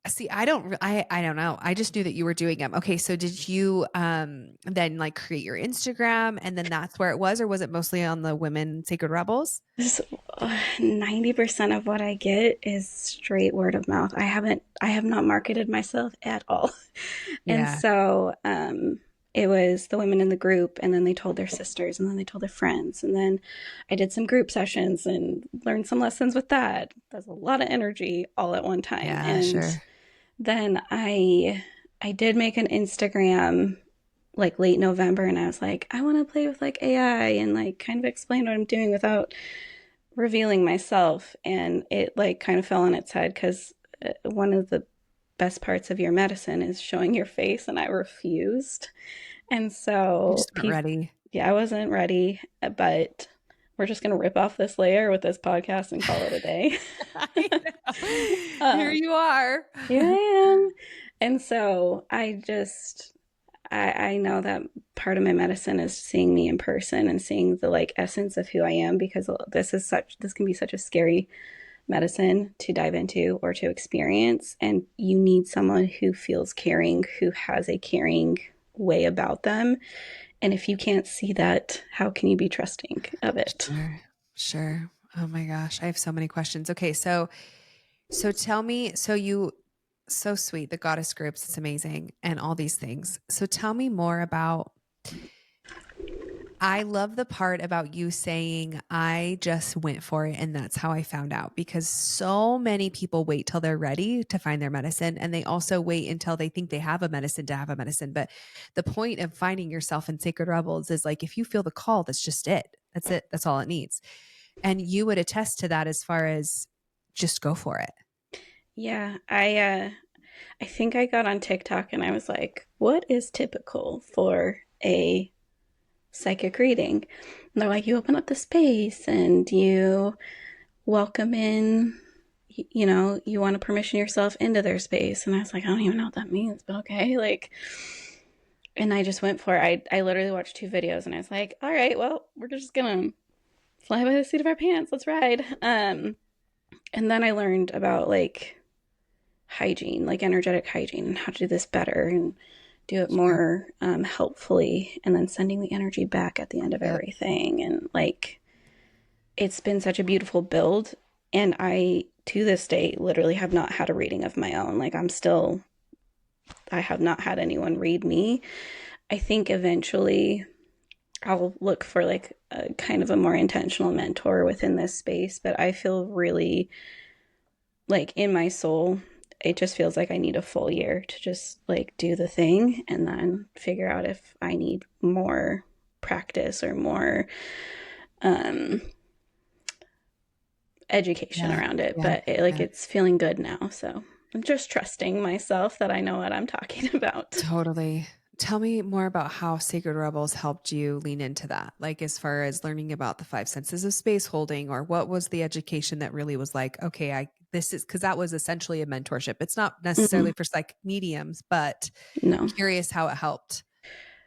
see, I don't know. I just knew that you were doing them. Okay, so did you then like create your Instagram and then that's where it was, or was it mostly on the Women Sacred Rebels? This 90% of what I get is straight word of mouth. I have not marketed myself at all. And Yeah. so it was the women in the group, and then they told their sisters, and then they told their friends. And then I did some group sessions and learned some lessons with that. That's a lot of energy all at one time. Yeah, And sure. then I did make an Instagram like late November, and I was like, I want to play with like AI and like kind of explain what I'm doing without revealing myself. And it like kind of fell on its head because one of the best parts of your medicine is showing your face, and I refused. And You so just weren't people, ready. yeah, I wasn't ready, but we're just gonna rip off this layer with this podcast and call it a day. I know. Here um, you are. Here I am. And so I know that part of my medicine is seeing me in person and seeing the like essence of who I am, because this can be such a scary medicine to dive into or to experience, and you need someone who feels caring, who has a caring way about them. And if you can't see that, how can you be trusting of it? Sure. Sure. Oh my gosh, I have so many questions. Okay, so tell me, so sweet, the goddess groups, it's amazing, and all these things. So tell me more about, I love the part about you saying, I just went for it and that's how I found out, because so many people wait till they're ready to find their medicine. And they also wait until they think they have a medicine to have a medicine. But the point of finding yourself in Sacred Rebels is like, if you feel the call, that's just it. That's it. That's all it needs. And you would attest to that as far as just go for it. Yeah, I think I got on TikTok and I was like, what is typical for a psychic reading? And they're like, you open up the space and you welcome in, you want to permission yourself into their space. And I was like, I don't even know what that means, but okay. Like, and I just went for it. I literally watched 2 videos and I was like, all right, well, we're just gonna fly by the seat of our pants. Let's ride. And then I learned about like hygiene, like energetic hygiene, and how to do this better and do it Sure. more helpfully, and then sending the energy back at the end of Yep. everything. And like, it's been such a beautiful build. And I, to this day, literally have not had a reading of my own. Like, I have not had anyone read me. I think eventually I'll look for like a kind of a more intentional mentor within this space, but I feel really like in my soul, it just feels like I need a full year to just like do the thing and then figure out if I need more practice or more um education Yeah. around it. Yeah. But like Yeah. it's feeling good now, so I'm just trusting myself that I know what I'm talking about. Totally. Tell me more about how Sacred Rebels helped you lean into that. Like, as far as learning about the five senses of space holding, or what was the education that really was like, okay, this is because that was essentially a mentorship. It's not Mm-hmm. necessarily for psych mediums, but No. curious how it helped.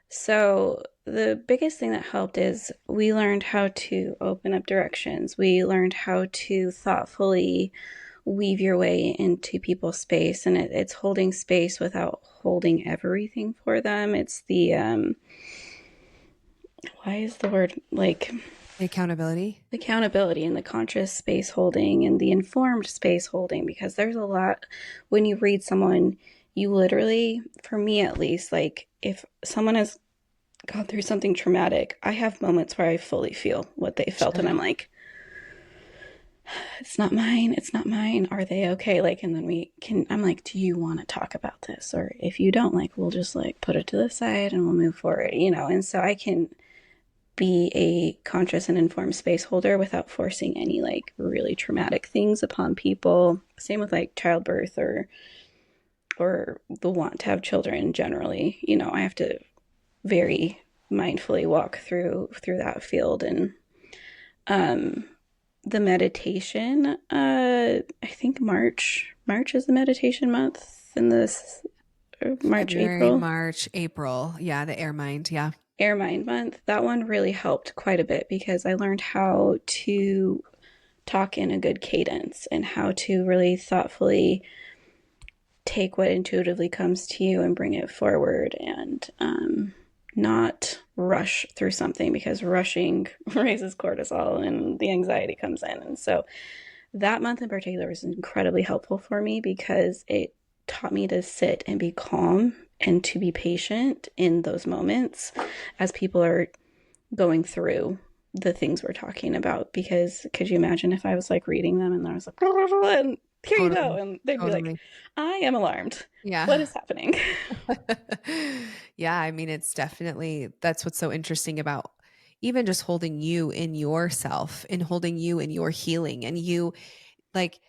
So the biggest thing that helped is we learned how to open up directions. We learned how to thoughtfully weave your way into people's space, and it's holding space without holding everything for them. It's the why is the word like The accountability. accountability and the conscious space holding and the informed space holding, because there's a lot when you read someone, you literally, for me at least, like if someone has gone through something traumatic, I have moments where I fully feel what they felt, and Sure. I'm like, it's not mine, it's not mine. Are they okay? Like, and then I'm like, do you want to talk about this? Or if you don't, like, we'll just like put it to the side and we'll move forward, you know? And so I can be a conscious and informed space holder without forcing any like really traumatic things upon people. Same with like childbirth or the want to have children generally. You know, I have to very mindfully walk through that field. And um the meditation, I think March is the meditation month in this, March, February, April, March, April. Yeah, the air mind. Yeah. air mind month. That one really helped quite a bit because I learned how to talk in a good cadence and how to really thoughtfully take what intuitively comes to you and bring it forward, and not rush through something, because rushing raises cortisol and the anxiety comes in. And so that month in particular was incredibly helpful for me because it taught me to sit and be calm and to be patient in those moments as people are going through the things we're talking about. Because could you imagine if I was like reading them and I was like, and here you go, Totally. and they'd be like, Totally. I am alarmed. What Yeah. is happening? Yeah, I mean, it's definitely that's what's so interesting about even just holding you in yourself and holding you in your healing. And you, like,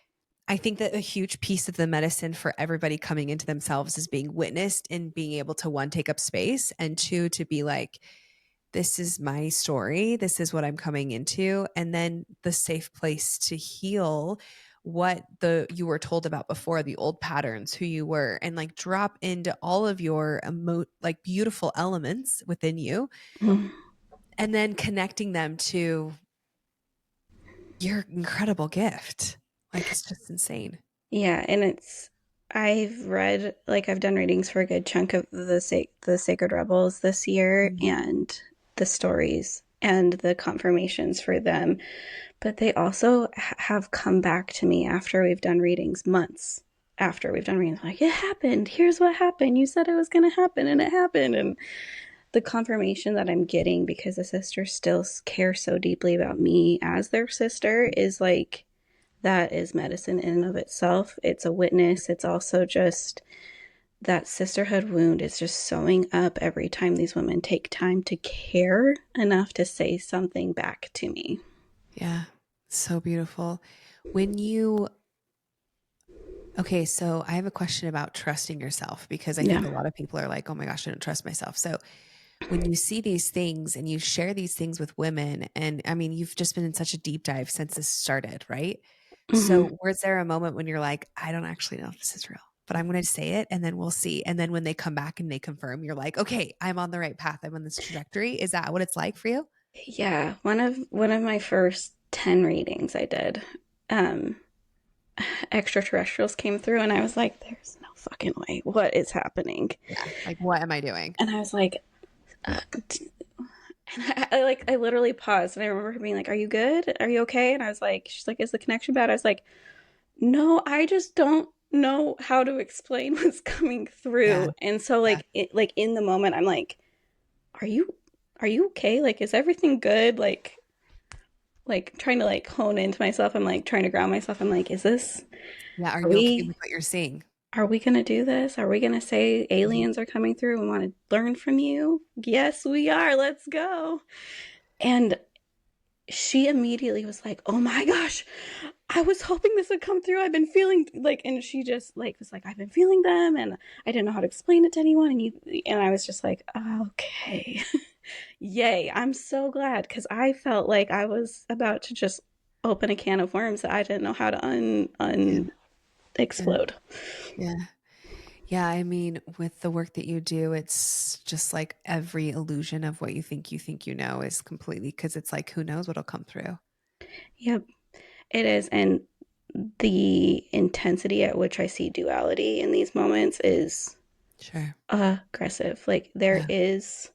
I think that a huge piece of the medicine for everybody coming into themselves is being witnessed and being able to, one, take up space, and two, to be like, this is my story. This is what I'm coming into. And then the safe place to heal what the you were told about before, the old patterns, who you were, and like drop into all of your like beautiful elements within you, Mm. and then connecting them to your incredible gift. Like, it's just insane. Yeah, and I've read, like, I've done readings for a good chunk of the Sacred Rebels this year, Mm. and the stories and the confirmations for them, but they also have come back to me after we've done readings, months after we've done readings, like, it happened, here's what happened, you said it was going to happen and it happened. And the confirmation that I'm getting, because the sisters still care so deeply about me as their sister, is like, that is medicine in and of itself. It's a witness. It's also just that sisterhood wound is just sewing up every time these women take time to care enough to say something back to me. Yeah. So beautiful. When you Okay, so I have a question about trusting yourself, because I Yeah. think a lot of people are like, "Oh my gosh, I don't trust myself." So, when you see these things and you share these things with women, and I mean, you've just been in such a deep dive since this started, right? Mm-hmm. So, was there a moment when you're like, "I don't actually know if this is real, but I'm going to say it and then we'll see." And then when they come back and they confirm, you're like, "Okay, I'm on the right path. I'm on this trajectory." Is that what it's like for you? Yeah, one of my first 10 readings I did, um, extraterrestrials came through, and I was like, "There's no fucking way. What is happening?" Yeah. Like, what am I doing? And I was like, uh, I literally paused, and I remember her being like, "Are you good? Are you okay?" And I was like, "She's like, is the connection bad?" I was like, "No, I just don't know how to explain what's coming Yeah. through." And so, Yeah. like in the moment, I'm like, "Are you, are you okay? Like, is everything good?" Like trying to like hone into myself. I'm like trying to ground myself. I'm like, Yeah. Are are you okay we with what you're seeing? are we gonna do this? Are we gonna say Mhm. aliens are coming through and want to learn from you? Yes, we are. Let's go. And she immediately was like, "Oh my gosh, I was hoping this would come through. I've been feeling like," and she just like was like, "I've been feeling them, and I didn't know how to explain it to anyone." And I was just like, "Okay, yay! I'm so glad," because I felt like I was about to just open a can of worms that I didn't know how to Yeah. un Yeah. explode. Yeah. Yeah. I mean, with the work that you do, it's just like every illusion of what you think you know is completely because it's like, who knows what'll come through. Yep, it is, and the intensity at which I see duality in these moments is Sure. aggressive. Like there Yeah. is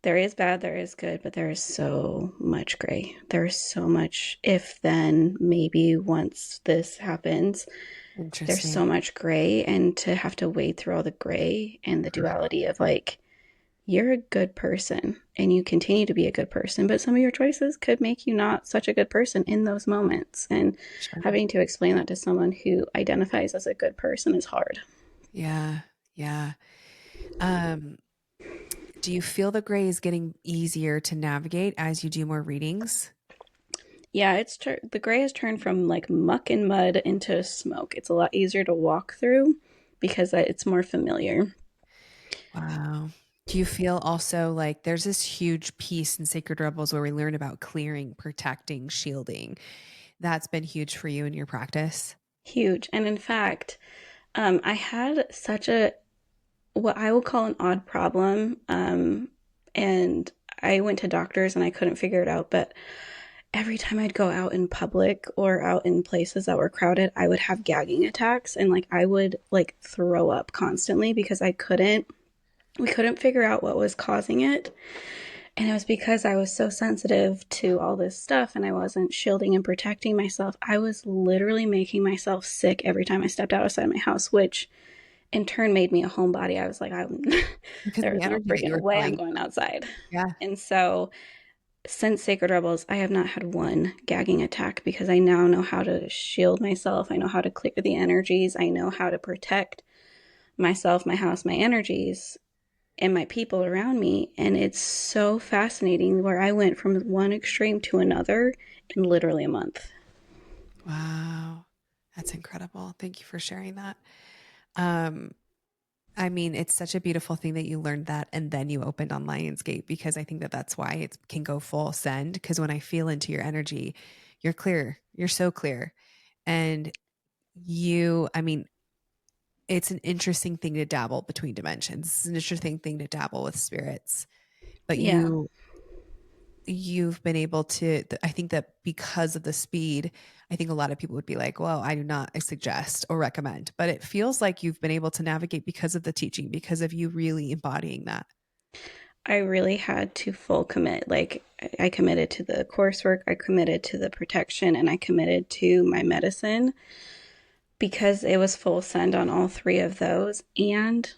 there is bad, there is good, but there is so much gray. There is so much if then maybe once this happens. There's so Interesting. much gray, and to have to wade through all the gray and the duality of like you're a good person and you continue to be a good person, but some of your choices could make you not such a good person in those moments. And Sure. having to explain that to someone who identifies as a good person is hard. Yeah. Yeah. Um, do you feel the gray is getting easier to navigate as you do more readings? Yeah, the gray has turned from like muck and mud into smoke. It's a lot easier to walk through because it's more familiar. Wow. Do you feel also like there's this huge piece in Sacred Rebels where we learn about clearing, protecting, shielding? That's been huge for you in your practice. Huge. And in fact, I had such a what I would call an odd problem. And I went to doctors and I couldn't figure it out. But every time I'd go out in public or out in places that were crowded, I would have gagging attacks and like I would like throw up constantly because we couldn't figure out what was causing it. And it was because I was so sensitive to all this stuff and I wasn't shielding and protecting myself. I was literally making myself sick every time I stepped outside my house, which in turn made me a homebody. I was like, Because of there the is no energy that you freaking were way I'm feeling. going outside. Yeah. And so since Sacred Rebels, I have not had one gagging attack because I now know how to shield myself. I know how to clear the energies. I know how to protect myself, my house, my energies, and my people around me. And it's so fascinating where I went from one extreme to another in literally a month. Wow. That's incredible. Thank you for sharing that. Um, I mean, it's such a beautiful thing that you learned that and then you opened on Lionsgate because I think that that's why it can go full send. Because when I feel into your energy, you're clear. You're so clear. And I mean, it's an interesting thing to dabble between dimensions. It's an interesting thing to dabble with spirits. But Yeah, you've been able to, I think that because of the speed, I think a lot of people would be like, well, I do not suggest or recommend, but it feels like you've been able to navigate because of the teaching, because of you really embodying that. I really had to full commit. Like, I committed to the coursework, I committed to the protection, and I committed to my medicine because it was full send on all three of those. And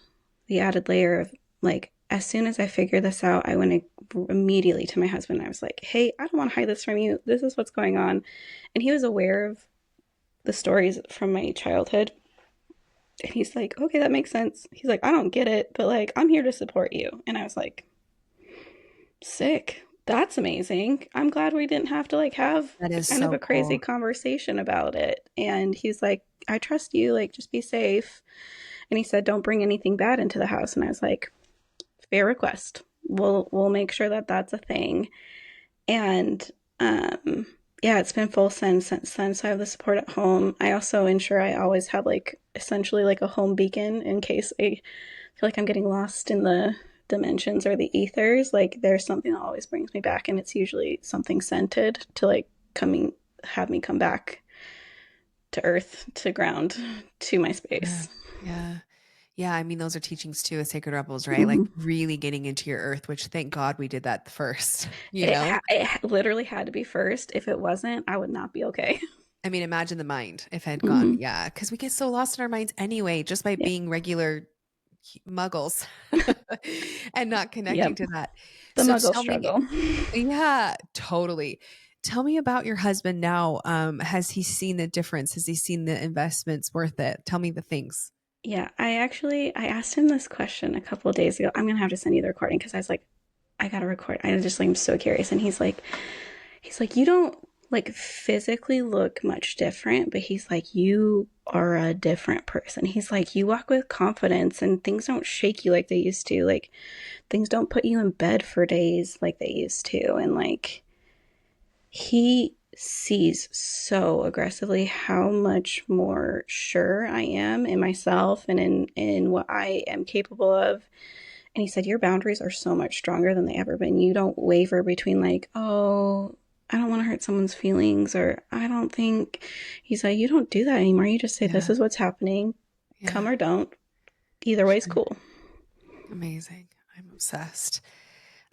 the added layer of like, as soon as I figured this out, I went immediately to my husband. I was like, hey, I don't want to hide this from you. This is what's going on. And he was aware of the stories from my childhood. And he's like, okay, that makes sense. He's like, I don't get it, but like, I'm here to support you. And I was like, sick. That's amazing. I'm glad we didn't have to like have That is kind of so a crazy cool. conversation about it. And he's like, I trust you. Like, just be safe. And he said, don't bring anything bad into the house. And I was like, fair request. We'll make sure that that's a thing. And yeah, it's been full send since then. So I have the support at home. I also ensure I always have like essentially like a home beacon in case I feel like I'm getting lost in the dimensions or the ethers, like there's something that always brings me back, and it's usually something scented to like coming have me come back to earth, to ground, to my Yeah. space. Yeah. Yeah, I mean, those are teachings too of Sacred Rebels, right? Like Mm-hmm. really getting into your earth, which thank God we did that first, you It, know? literally had to be first. If it wasn't, I would not be okay. I mean, imagine the mind if it had gone, Mm-hmm. yeah, because we get so lost in our minds anyway, just by Yep. being regular muggles and not connecting Yep. to that. The So muggle tell me, struggle. yeah, totally. Tell me about your husband now. Has he seen the difference? Has he seen the investments worth it? Tell me the things. Yeah, I asked him this question a couple of days ago. I'm gonna have to send you the recording because I was like, I gotta record. I just like I'm so curious. And he's like, you don't like physically look much different, but he's like, you are a different person. He's like, you walk with confidence and things don't shake you like they used to. Like things don't put you in bed for days like they used to. And like he sees so aggressively how much more sure I am in myself and in what I am capable of. And he said, your boundaries are so much stronger than they ever been. You don't waver between like, oh, I don't want to hurt someone's feelings, or I don't think. He's like, you don't do that anymore. You just say, this Yeah. is what's happening. Yeah. Come or don't. Either way's Sure. cool. Amazing. I'm obsessed.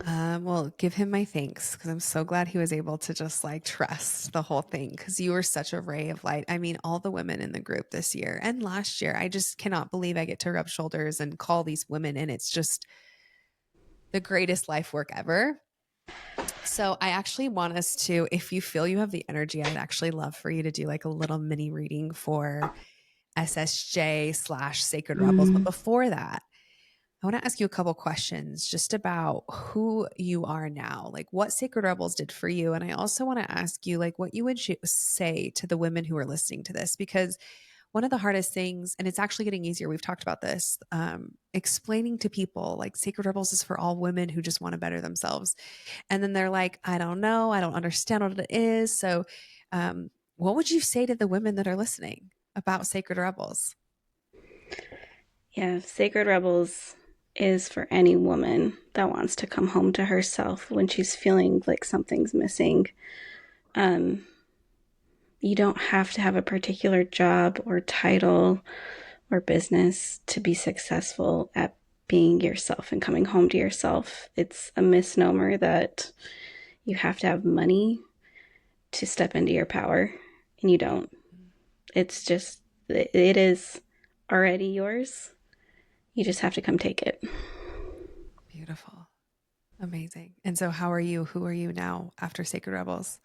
Well, give him my thanks because I'm so glad he was able to just like trust the whole thing because you were such a ray of light. I mean, all the women in the group this year and last year, I just cannot believe I get to rub shoulders and call these women, and it's just the greatest life work ever. So, I actually want us to, if you feel you have the energy, I'd actually love for you to do like a little mini reading for SSJ/ Sacred Rebels. But Mm, before that, I want to ask you a couple questions just about who you are now, like what Sacred Rebels did for you. And I also want to ask you, like, what you would say to the women who are listening to this, because one of the hardest things, and it's actually getting easier, we've talked about this, explaining to people like Sacred Rebels is for all women who just want to better themselves. And then they're like, I don't know, I don't understand what it is. So, what would you say to the women that are listening about Sacred Rebels? yeah, Sacred Rebels is for any woman that wants to come home to herself when she's feeling like something's missing. Um, you don't have to have a particular job or title or business to be successful at being yourself and coming home to yourself. It's a misnomer that you have to have money to step into your power, and you don't. It's just, it is already yours. You just have to come take it. Beautiful. Amazing. And so, how are you? Who are you now after Sacred Rebels?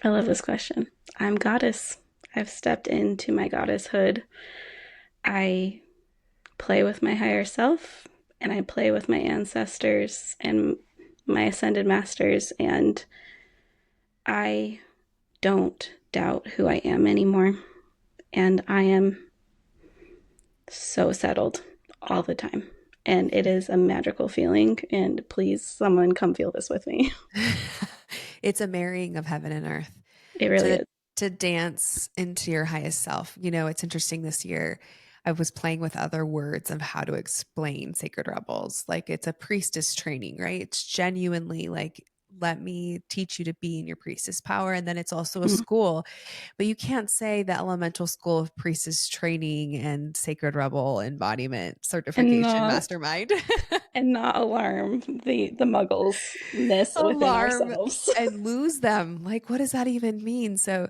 I love this question. I'm goddess. I've stepped into my goddesshood. I play with my higher self and I play with my ancestors and my ascended masters, and I don't doubt who I am anymore. And I am so settled all the time. And it is a magical feeling. And please, someone come feel this with me. It's a marrying of heaven and earth It really to is. to dance into your highest self. You know, it's interesting this year. I was playing with other words of how to explain Sacred Rebels. Like it's a priestess training, right? It's genuinely like, let me teach you to be in your priestess power. And then it's also a Mm. school, but you can't say the elemental school of priestess training and Sacred Rebel embodiment And certification not mastermind. alarm the muggles ness within Alarm ourselves. and lose them. Like, what does that even mean? So,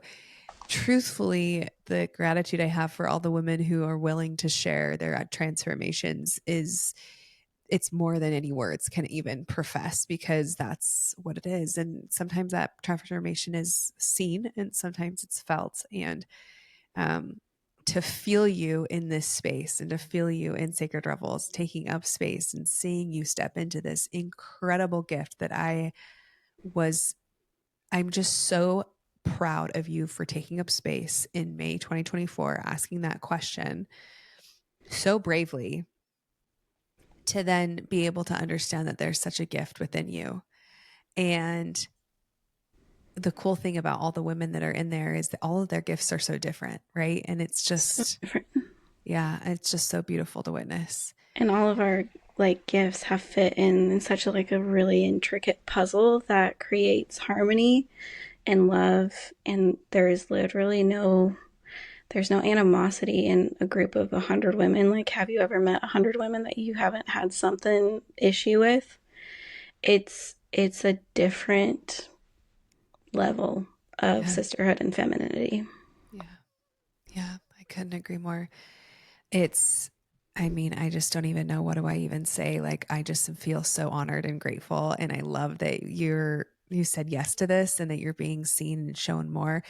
truthfully, the gratitude I have for all the women who are willing to share their transformations is it's more than any words can even profess because that's what it is. And sometimes that transformation is seen and sometimes it's felt. And um, to feel you in this space and to feel you in Sacred Revels, taking up space and seeing you step into this incredible gift that was, I'm just so proud of you for taking up space in May 2024, asking that question so bravely to then be able to understand that there's such a gift within you. And the cool thing about all the women that are in there is that all of their gifts are so different, right? And it's So just, different. yeah, it's just so beautiful to witness. And all of our like gifts have fit in such a like a really intricate puzzle that creates harmony and love, and there's no animosity in a group of 100 women. Like, have you ever met 100 women that you haven't had something issue with? It's a different level of Yeah. sisterhood and femininity. Yeah. Yeah. I couldn't agree more. It's, I mean, I just don't even know what do I even say. Like, I just feel so honored and grateful. And I love that you said yes to this and that you're being seen and shown more.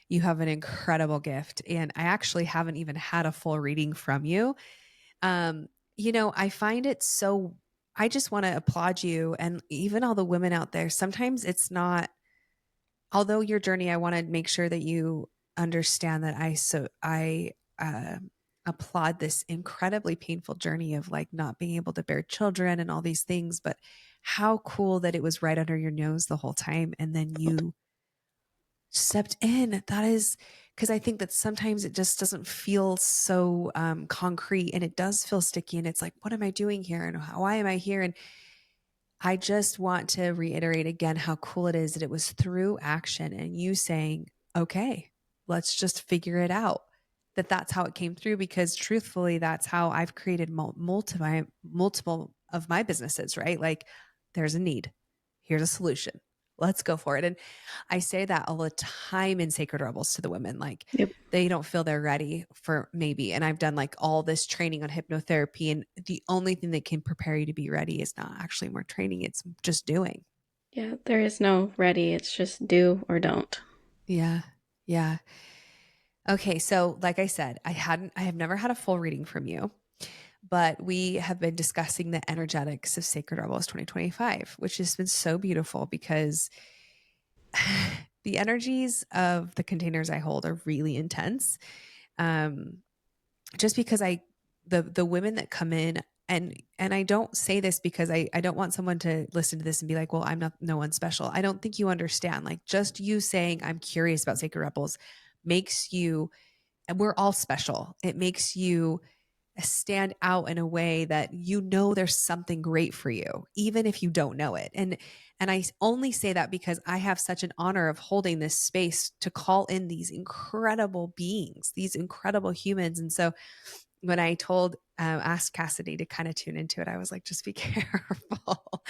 You have an incredible gift. And I actually haven't even had a full reading from you. Um, I find it so, I just want to applaud you and even all the women out there. Sometimes it's not, although your journey, I want to make sure that you understand that I uh, applaud this incredibly painful journey of like not being able to bear children and all these things, but how cool that it was right under your nose the whole time, and then you stepped in. That is because I think that sometimes it just doesn't feel so concrete, and it does feel sticky, and it's like, what am I doing here, and why am I here? And I just want to reiterate again how cool it is that it was through action and you saying, okay, let's just figure it out. That's how it came through, because truthfully, that's how I've created multiple of my businesses, right? Like, there's a need, here's a solution, let's go for it. And I say that all the time in Sacred Rebels to the women, like Yep. they don't feel they're ready for maybe. And I've done like all this training on hypnotherapy. And the only thing that can prepare you to be ready is not actually more training, it's just doing. Yeah, there is no ready. It's just do or don't. Yeah. Yeah. Okay. So, like I said, I have never had a full reading from you, but we have been discussing the energetics of Sacred Rebels 2025, which has been so beautiful because the energies of the containers I hold are really intense. Um, just because the women that come in, and I don't say this because I don't want someone to listen to this and be like, well, I'm not no one special. I don't think you understand. Like, just you saying I'm curious about Sacred Rebels makes you, and we're all special. It makes you stand out in a way that there's something great for you, even if you don't know it. And I only say that because I have such an honor of holding this space to call in these incredible beings, these incredible humans. And so when I asked Kassidy to kind of tune into it, I was like, just be careful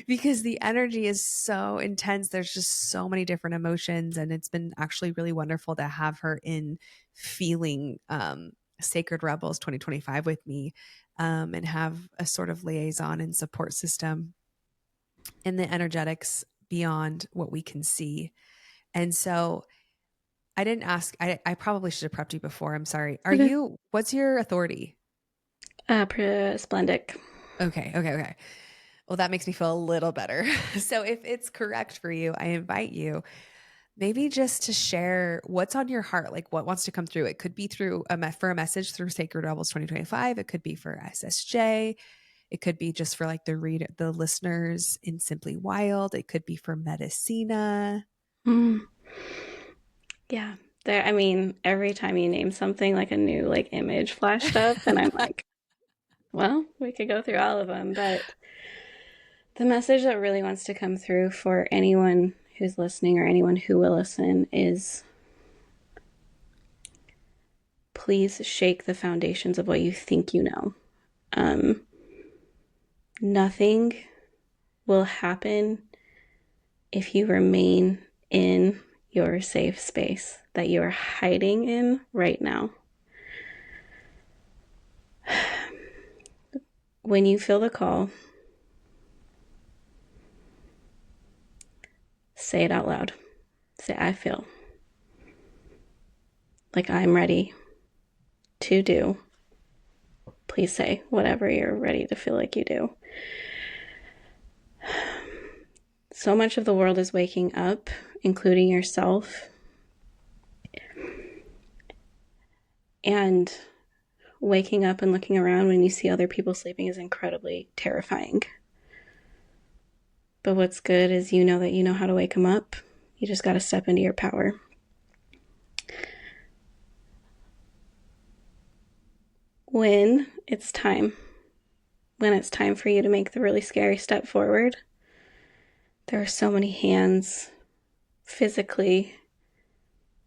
because the energy is so intense. There's just so many different emotions. And it's been actually really wonderful to have her in feeling Sacred Rebels 2025 with me, and have a sort of liaison and support system in the energetics beyond what we can see. And so I didn't ask, I probably should have prepped you before. I'm sorry. Okay. What's your authority? Splendid. Okay, okay, okay. Well, that makes me feel a little better. So if it's correct for you, I invite you maybe just to share what's on your heart, like what wants to come through. It could be through for a message through Sacred Rebels 2025. It could be for SSJ. It could be just for like the listeners in Simply Wild. It could be for Medicina. Mm, yeah. There, I mean, every time you name something, like a new like image flashed up, and I'm like, well, we could go through all of them, but the message that really wants to come through for anyone who's listening or anyone who will listen is please shake the foundations of what you think you know. Um, Nothing will happen if you remain in your safe space that you are hiding in right now. When you feel the call, say it out loud. Say, I feel like I'm ready to do. Please say whatever you're ready to feel like you do. So much of the world is waking up, including yourself. And waking up and looking around when you see other people sleeping is incredibly terrifying. But what's good is you know that you know how to wake them up. You just got to step into your power. When it's time, when it's time for you to make the really scary step forward, there are so many hands physically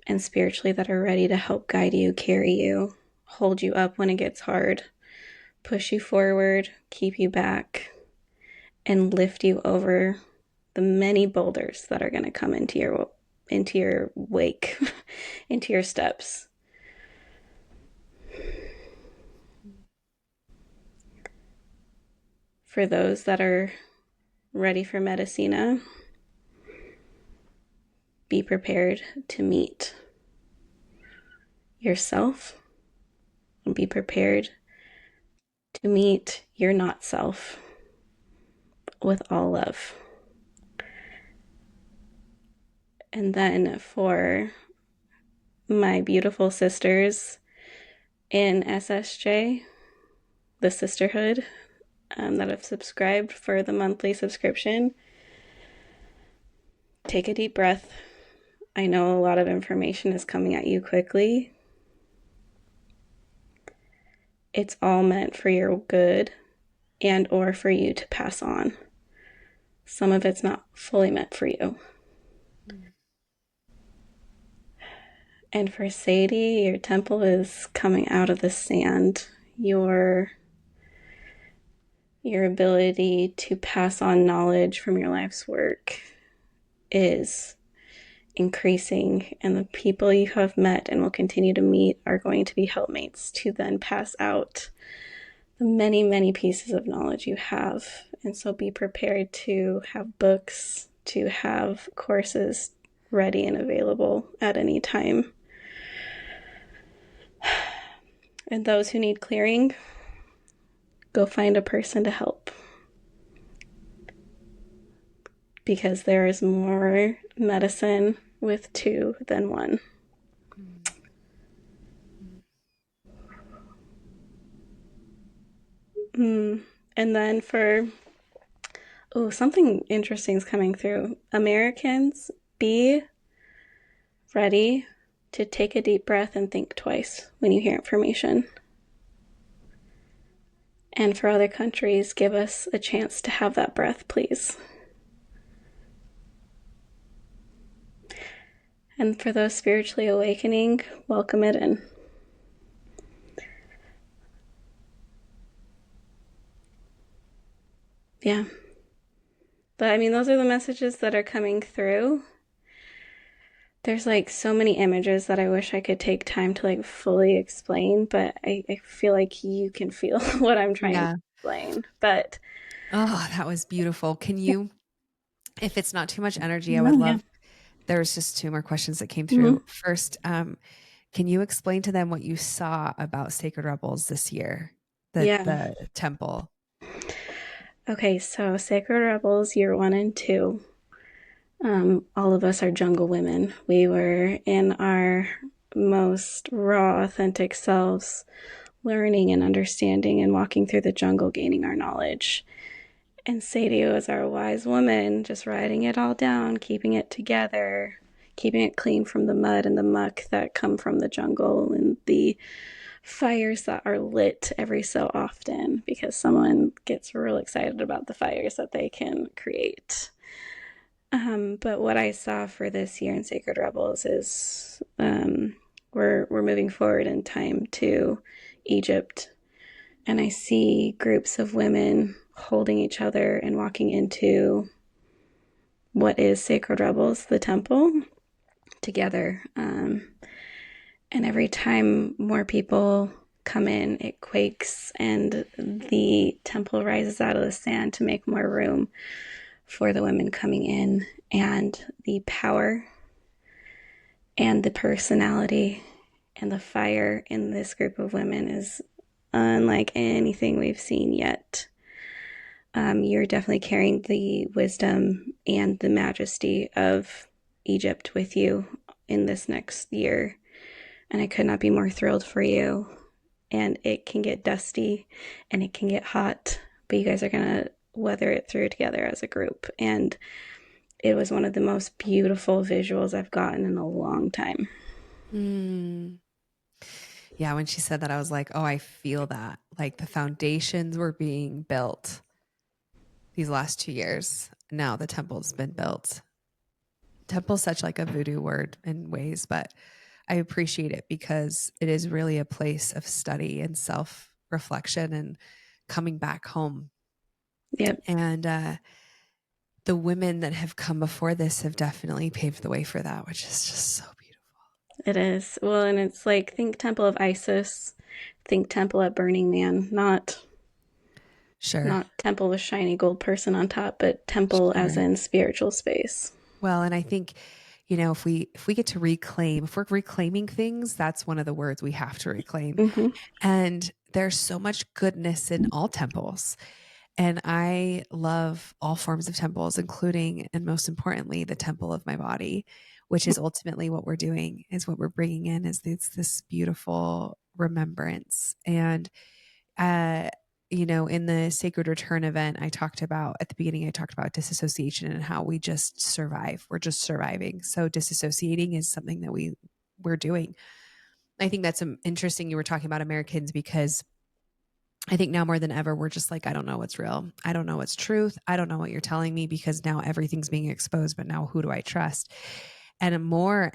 and spiritually that are ready to help guide you, carry you, hold you up when it gets hard, push you forward, keep you back, and lift you over the many boulders that are going to come into your wake, into your steps. For those that are ready for Medicina, be prepared to meet yourself and be prepared to meet your not self with all love. And then for my beautiful sisters in SSJ, the sisterhood, that have subscribed for the monthly subscription, take a deep breath. I know a lot of information is coming at you quickly. It's all meant for your good and or for you to pass on. Some of it's not fully meant for you. And for Sadie, your temple is coming out of the sand. Your ability to pass on knowledge from your life's work is increasing, and the people you have met and will continue to meet are going to be helpmates to then pass out the many, many pieces of knowledge you have. And so be prepared to have books, to have courses ready and available at any time. And those who need clearing, go find a person to help. Because there is more medicine with two than one. And then something interesting is coming through. Americans, be ready to take a deep breath and think twice when you hear information. And for other countries, give us a chance to have that breath, please. And for those spiritually awakening, welcome it in. Yeah. But I mean, those are the messages that are coming through. There's like so many images that I wish I could take time to like fully explain, but I feel like you can feel what I'm trying to Yeah. explain. But Oh, that was beautiful. Can yeah, you, if it's not too much energy, I would no, yeah. love, there's just two more questions that came Mm-hmm. through. First, can you explain to them what you saw about Sacred Rebels this year? Yeah. The temple. Okay, so Sacred Rebels year 1 and 2. All of us are jungle women. We were in our most raw, authentic selves, learning and understanding and walking through the jungle, gaining our knowledge. And Sadie was our wise woman, just writing it all down, keeping it together, keeping it clean from the mud and the muck that come from the jungle and the fires that are lit every so often because someone gets real excited about the fires that they can create. But what I saw for this year in Sacred Rebels is we're moving forward in time to Egypt, and I see groups of women holding each other and walking into what is Sacred Rebels, the temple, together. And every time more people come in, it quakes, and the temple rises out of the sand to make more room for the women coming in. And the power and the personality and the fire in this group of women is unlike anything we've seen yet. You're definitely carrying the wisdom and the majesty of Egypt with you in this next year. And I could not be more thrilled for you. And it can get dusty and it can get hot, but you guys are going to weather it through together as a group. And it was one of the most beautiful visuals I've gotten in a long time. Mm. Yeah, when she said that, I was like, oh, I feel that. Like the foundations were being built these last 2 years. Now the temple's been built. Temple's such like a voodoo word in ways, but I appreciate it because it is really a place of study and self reflection and coming back home. Yep, And the women that have come before this have definitely paved the way for that, which is just so beautiful. it is. Well, and it's like think Temple of Isis, think Temple at Burning Man, Sure. not temple with shiny gold person on top, but temple as Sure. in spiritual space. Well, and I think, you know, if we get to reclaim, if we're reclaiming things, that's one of the words we have to reclaim. Hmm. And there's so much goodness in all temples. And I love all forms of temples, including and most importantly, the temple of my body, which is ultimately what we're doing, is what we're bringing in, is this beautiful remembrance. And, uh, in the Sacred Return event, at the beginning, I talked about disassociation and how we just survive. We're just surviving. So disassociating is something that we're doing. I think that's interesting. You were talking about Americans because I think now more than ever, we're just like, I don't know what's real. I don't know what's truth. I don't know what you're telling me because now everything's being exposed, but now who do I trust? And more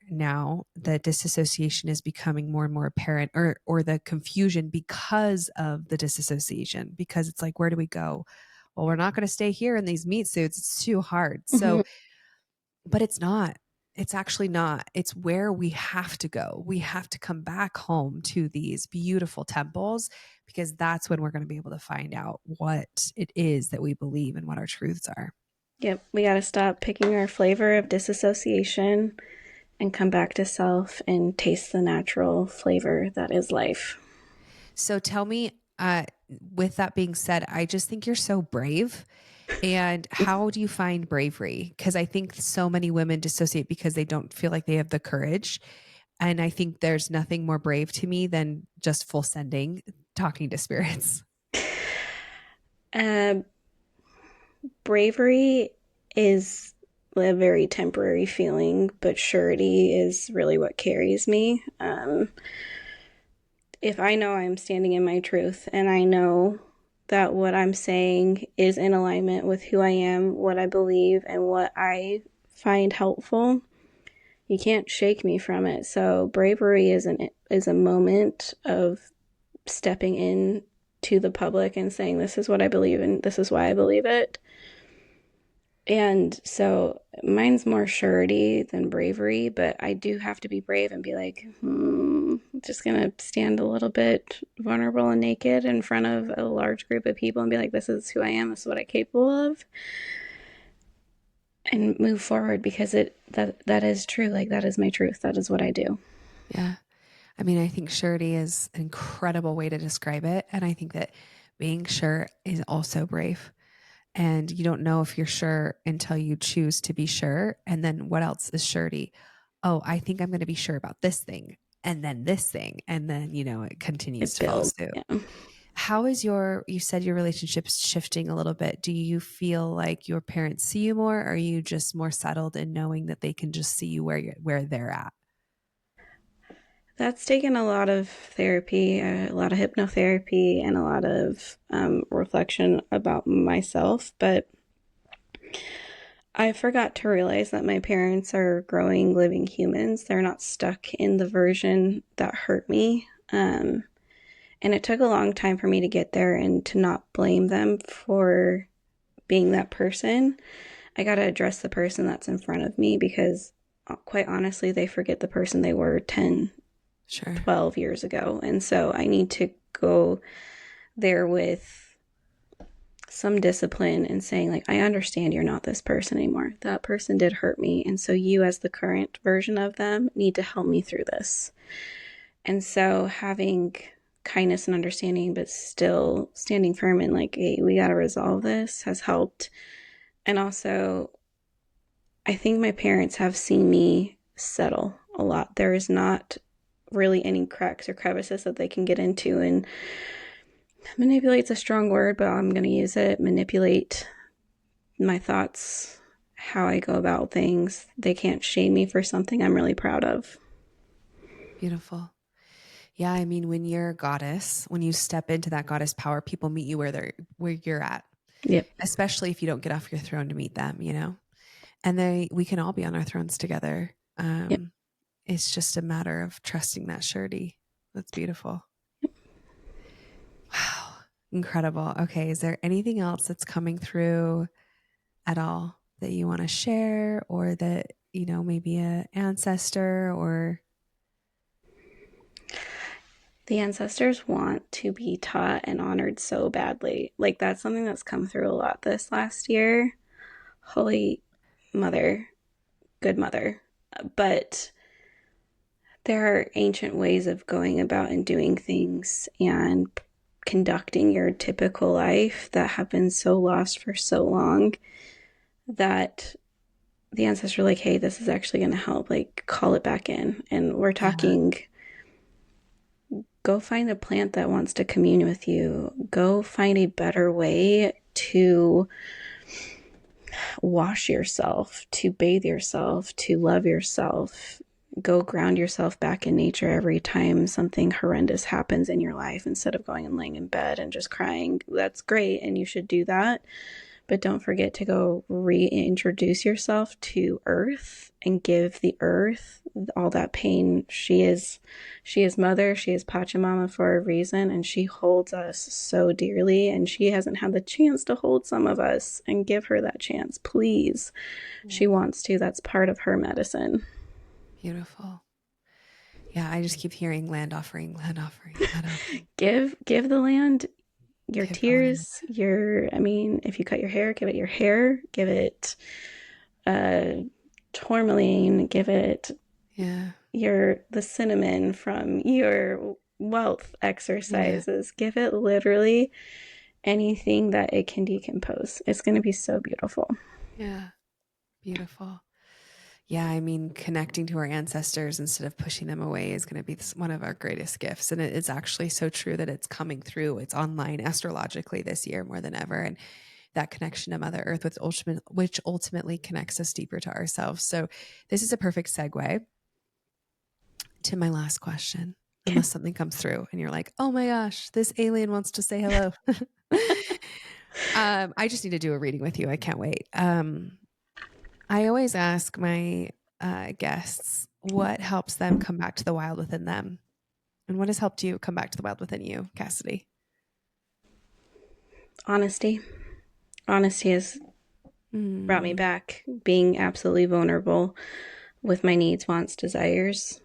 now, the disassociation is becoming more and more apparent, or the confusion because of the disassociation, because it's like, where do we go? Well, we're not going to stay here in these meat suits. It's too hard. Hmm. So, but it's not. It's actually not. It's where we have to go. We have to come back home to these beautiful temples because that's when we're going to be able to find out what it is that we believe and what our truths are. Yep, we got to stop picking our flavor of disassociation and come back to self and taste the natural flavor that is life. So tell me, with that being said, I just think you're so brave. And how do you find bravery? Because I think so many women dissociate because they don't feel like they have the courage. And I think there's nothing more brave to me than just full sending, talking to spirits. Uh, Bravery is a very temporary feeling, but surety is really what carries me. If I know I'm standing in my truth and I know that what I'm saying is in alignment with who I am, what I believe, and what I find helpful, you can't shake me from it. So bravery is a moment of stepping in to the public and saying this is what I believe and this is why I believe it. And so mine's more surety than bravery, but I do have to be brave and be like, I'm just gonna stand a little bit vulnerable and naked in front of a large group of people and be like, this is who I am, this is what I'm capable of, and move forward because that is true. Like that is my truth. That is what I do. Yeah. I mean, I think surety is an incredible way to describe it. And I think that being sure is also brave. And you don't know if you're sure until you choose to be sure. And then what else is surety? Oh, I think I'm going to be sure about this thing and then this thing. And then, it continues It to follow builds. suit. Yeah. How is you said your relationship's shifting a little bit. Do you feel like your parents see you more? Or are you just more settled in knowing that they can just see you where they're at? That's taken a lot of therapy, a lot of hypnotherapy, and a lot of reflection about myself. But I forgot to realize that my parents are growing, living humans. They're not stuck in the version that hurt me. And it took a long time for me to get there and to not blame them for being that person. I got to address the person that's in front of me because, quite honestly, they forget the person they were 10, Sure. 12 years ago. And so I need to go there with some discipline and saying, like, I understand you're not this person anymore. That person did hurt me. And so you, as the current version of them, need to help me through this. And so having kindness and understanding, but still standing firm and like, hey, we got to resolve this has helped. And also, I think my parents have seen me settle a lot. There is not really any cracks or crevices that they can get into and manipulate's a strong word, but I'm going to use it. Manipulate my thoughts, how I go about things. They can't shame me for something I'm really proud of. Beautiful. Yeah, I mean, when you're a goddess, when you step into that goddess power, people meet you where you're at, Yep. especially if you don't get off your throne to meet them, you know? And we can all be on our thrones together. Yep. It's just a matter of trusting that surety. That's beautiful. Wow. Incredible. Okay. Is there anything else that's coming through at all that you want to share, or that, maybe a ancestor or The ancestors want to be taught and honored so badly. Like, that's something that's come through a lot this last year. Holy Mother, good mother. But there are ancient ways of going about and doing things and conducting your typical life that have been so lost for so long that the ancestors are like, hey, this is actually going to help. Like, call it back in. And we're yeah, talking, go find a plant that wants to commune with you. Go find a better way to wash yourself, to bathe yourself, to love yourself. Go ground yourself back in nature every time something horrendous happens in your life instead of going and laying in bed and just crying. That's great, and you should do that. But don't forget to go reintroduce yourself to earth and give the earth all that pain. She is mother, she is Pachamama for a reason, and she holds us so dearly, and she hasn't had the chance to hold some of us, and give her that chance, please. She wants to. That's part of her medicine. beautiful. Yeah, I just keep hearing land offering, land offering, land offering. Give the land your Give the land. tears, if you cut your hair, give it your hair, give it uh tourmaline, give it Yeah, the cinnamon from your wealth yeah, exercises. Give it literally anything that it can decompose. It's going to be so beautiful. yeah. Beautiful. Yeah, I mean, connecting to our ancestors instead of pushing them away is going to be one of our greatest gifts. And it's actually so true that it's coming through. It's online astrologically this year more than ever. And that connection to Mother Earth, which ultimately connects us deeper to ourselves. So, this is a perfect segue to my last question, Okay. unless something comes through and you're like, oh my gosh, this alien wants to say hello. I just need to do a reading with you. I can't wait. I always ask my guests what helps them come back to the wild within them. And what has helped you come back to the wild within you, Kassidy? Honesty. Honesty has brought me Mm, back. Being absolutely vulnerable with my needs, wants, desires.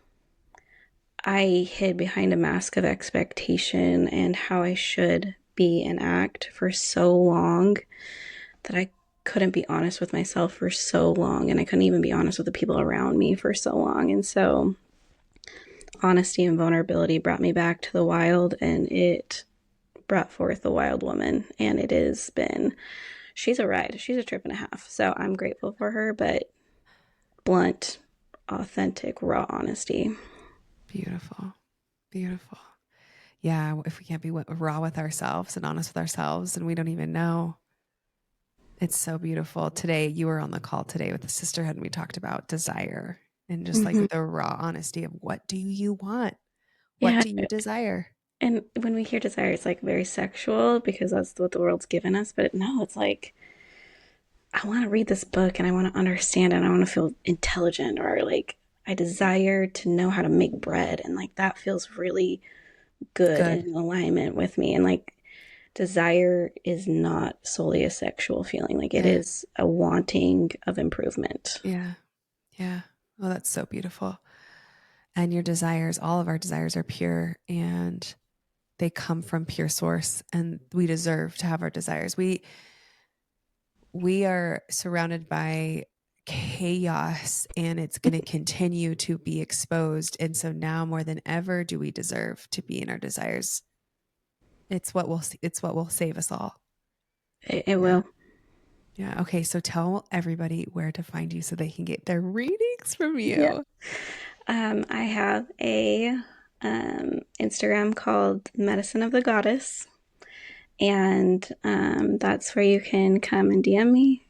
I hid behind a mask of expectation and how I should be and act for so long that I couldn't be honest with myself for so long, and I couldn't even be honest with the people around me for so long. And so honesty and vulnerability brought me back to the wild, and it brought forth the wild woman. And it has been, she's a ride. She's a trip and a half. So I'm grateful for her, but blunt, authentic, raw honesty. beautiful. Beautiful. Yeah. If we can't be raw with ourselves and honest with ourselves, and we don't even know, it's so beautiful. Today, you were on the call today with the sisterhood, and we talked about desire and just like Mm-hmm. the raw honesty of what do you want? What Yeah. do you desire? And when we hear desire, it's like very sexual because that's what the world's given us. But no, it's like, I want to read this book and I want to understand it and I want to feel intelligent, or like I desire to know how to make bread. And like that feels really good and Good. in alignment with me. And like desire is not solely a sexual feeling, like it Yeah. is a wanting of improvement. Yeah. Yeah. Oh, that's so beautiful. And your desires, all of our desires are pure and they come from pure source, and we deserve to have our desires. We are surrounded by chaos, and it's going to continue to be exposed, and so now more than ever do we deserve to be in our desires. It's what will save us all. It Yeah. will. Yeah. Okay, so tell everybody where to find you so they can get their readings from Yeah. you. I have a Instagram called Medicine of the Goddess, and that's where you can come and DM me.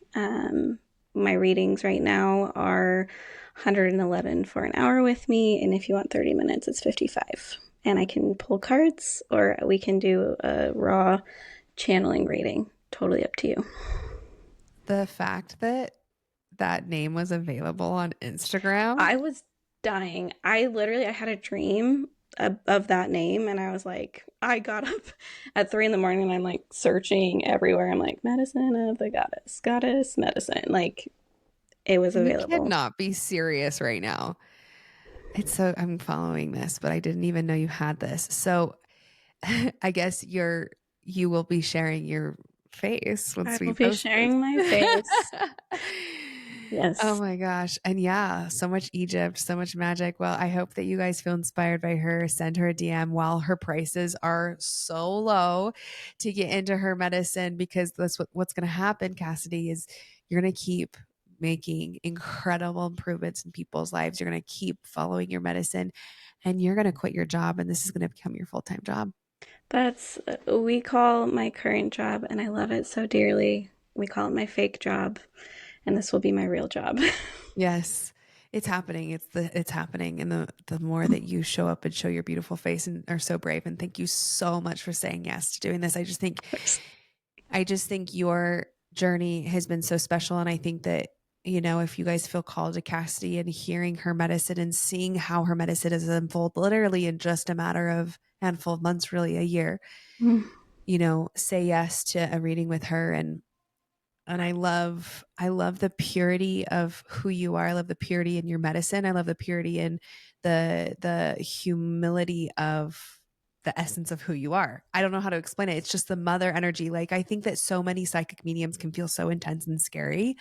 My readings right now are 111 for an hour with me, and if you want 30 minutes, it's 55. and I can pull cards, or we can do a raw channeling reading. Totally up to you. The fact that that name was available on Instagram. I was dying. I had a dream of that name, and I was like, I got up at 3 in the morning and I'm like searching everywhere. I'm like, medicine of the goddess, goddess medicine. Like, it was You available. cannot be serious right now. It's so I'm following this, but I didn't even know you had this. So I guess you will be sharing your face I once we will be post this. sharing my face. Oh Yes. my gosh. And yeah, so much Egypt, so much magic. Well, I hope that you guys feel inspired by her. Send her a DM while her prices are so low to get into her medicine, because that's what's going to happen, Kassidy, is you're going to keep making incredible improvements in people's lives. You're going to keep following your medicine, and you're going to quit your job, and this is going to become your full-time job. That's, we call my current job, and I love it so dearly. We call it my fake job, and this will be my real job. Yes. It's happening. It's happening. And the more that you show up and show your beautiful face and are so brave. And thank you so much for saying yes to doing this. I just think your journey has been so special. And I think that, if you guys feel called to Cassidy and hearing her medicine and seeing how her medicine has unfolded literally in just a matter of handful of months, really a year, say yes to a reading with her. And I love the purity of who you are. I love the purity in your medicine. I love the purity in the humility of the essence of who you are. I don't know how to explain it. It's just the mother energy. Like, I think that so many psychic mediums can feel so intense and scary.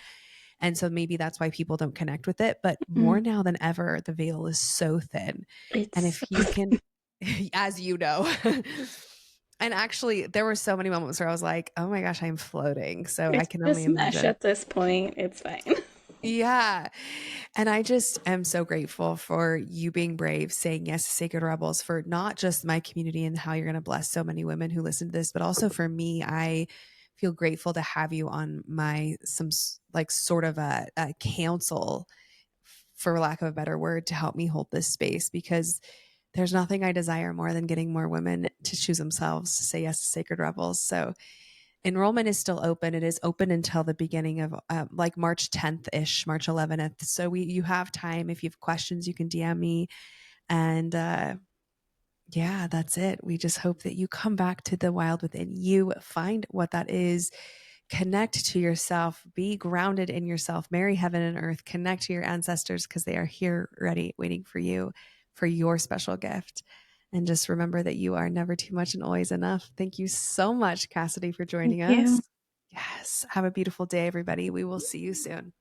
And so maybe that's why people don't connect with it. But more now than ever, the veil is so thin. And It's, if you can, as you know, and actually, there were so many moments where I was like, oh my gosh, I'm floating. So I it's can only just mesh imagine. at this point. It's fine. Yeah. And I just am so grateful for you being brave, saying yes to Sacred Rebels, for not just my community and how you're going to bless so many women who listen to this, but also for me. I feel grateful to have you on like sort of a council, for lack of a better word, to help me hold this space, because there's nothing I desire more than getting more women to choose themselves to say yes to Sacred Rebels. So enrollment is still open. It is open until the beginning of like March 10th ish, March 11th. So you have time. If you have questions, you can DM me. And yeah, that's it. We just hope that you come back to the wild within you, find what that is, connect to yourself, be grounded in yourself, marry heaven and earth, connect to your ancestors, because they are here ready, waiting for you, for your special gift. And just remember that you are never too much and always enough. Thank you so much, Kassidy, for Thank joining you. us. Yes. Have a beautiful day, everybody. We will see you soon.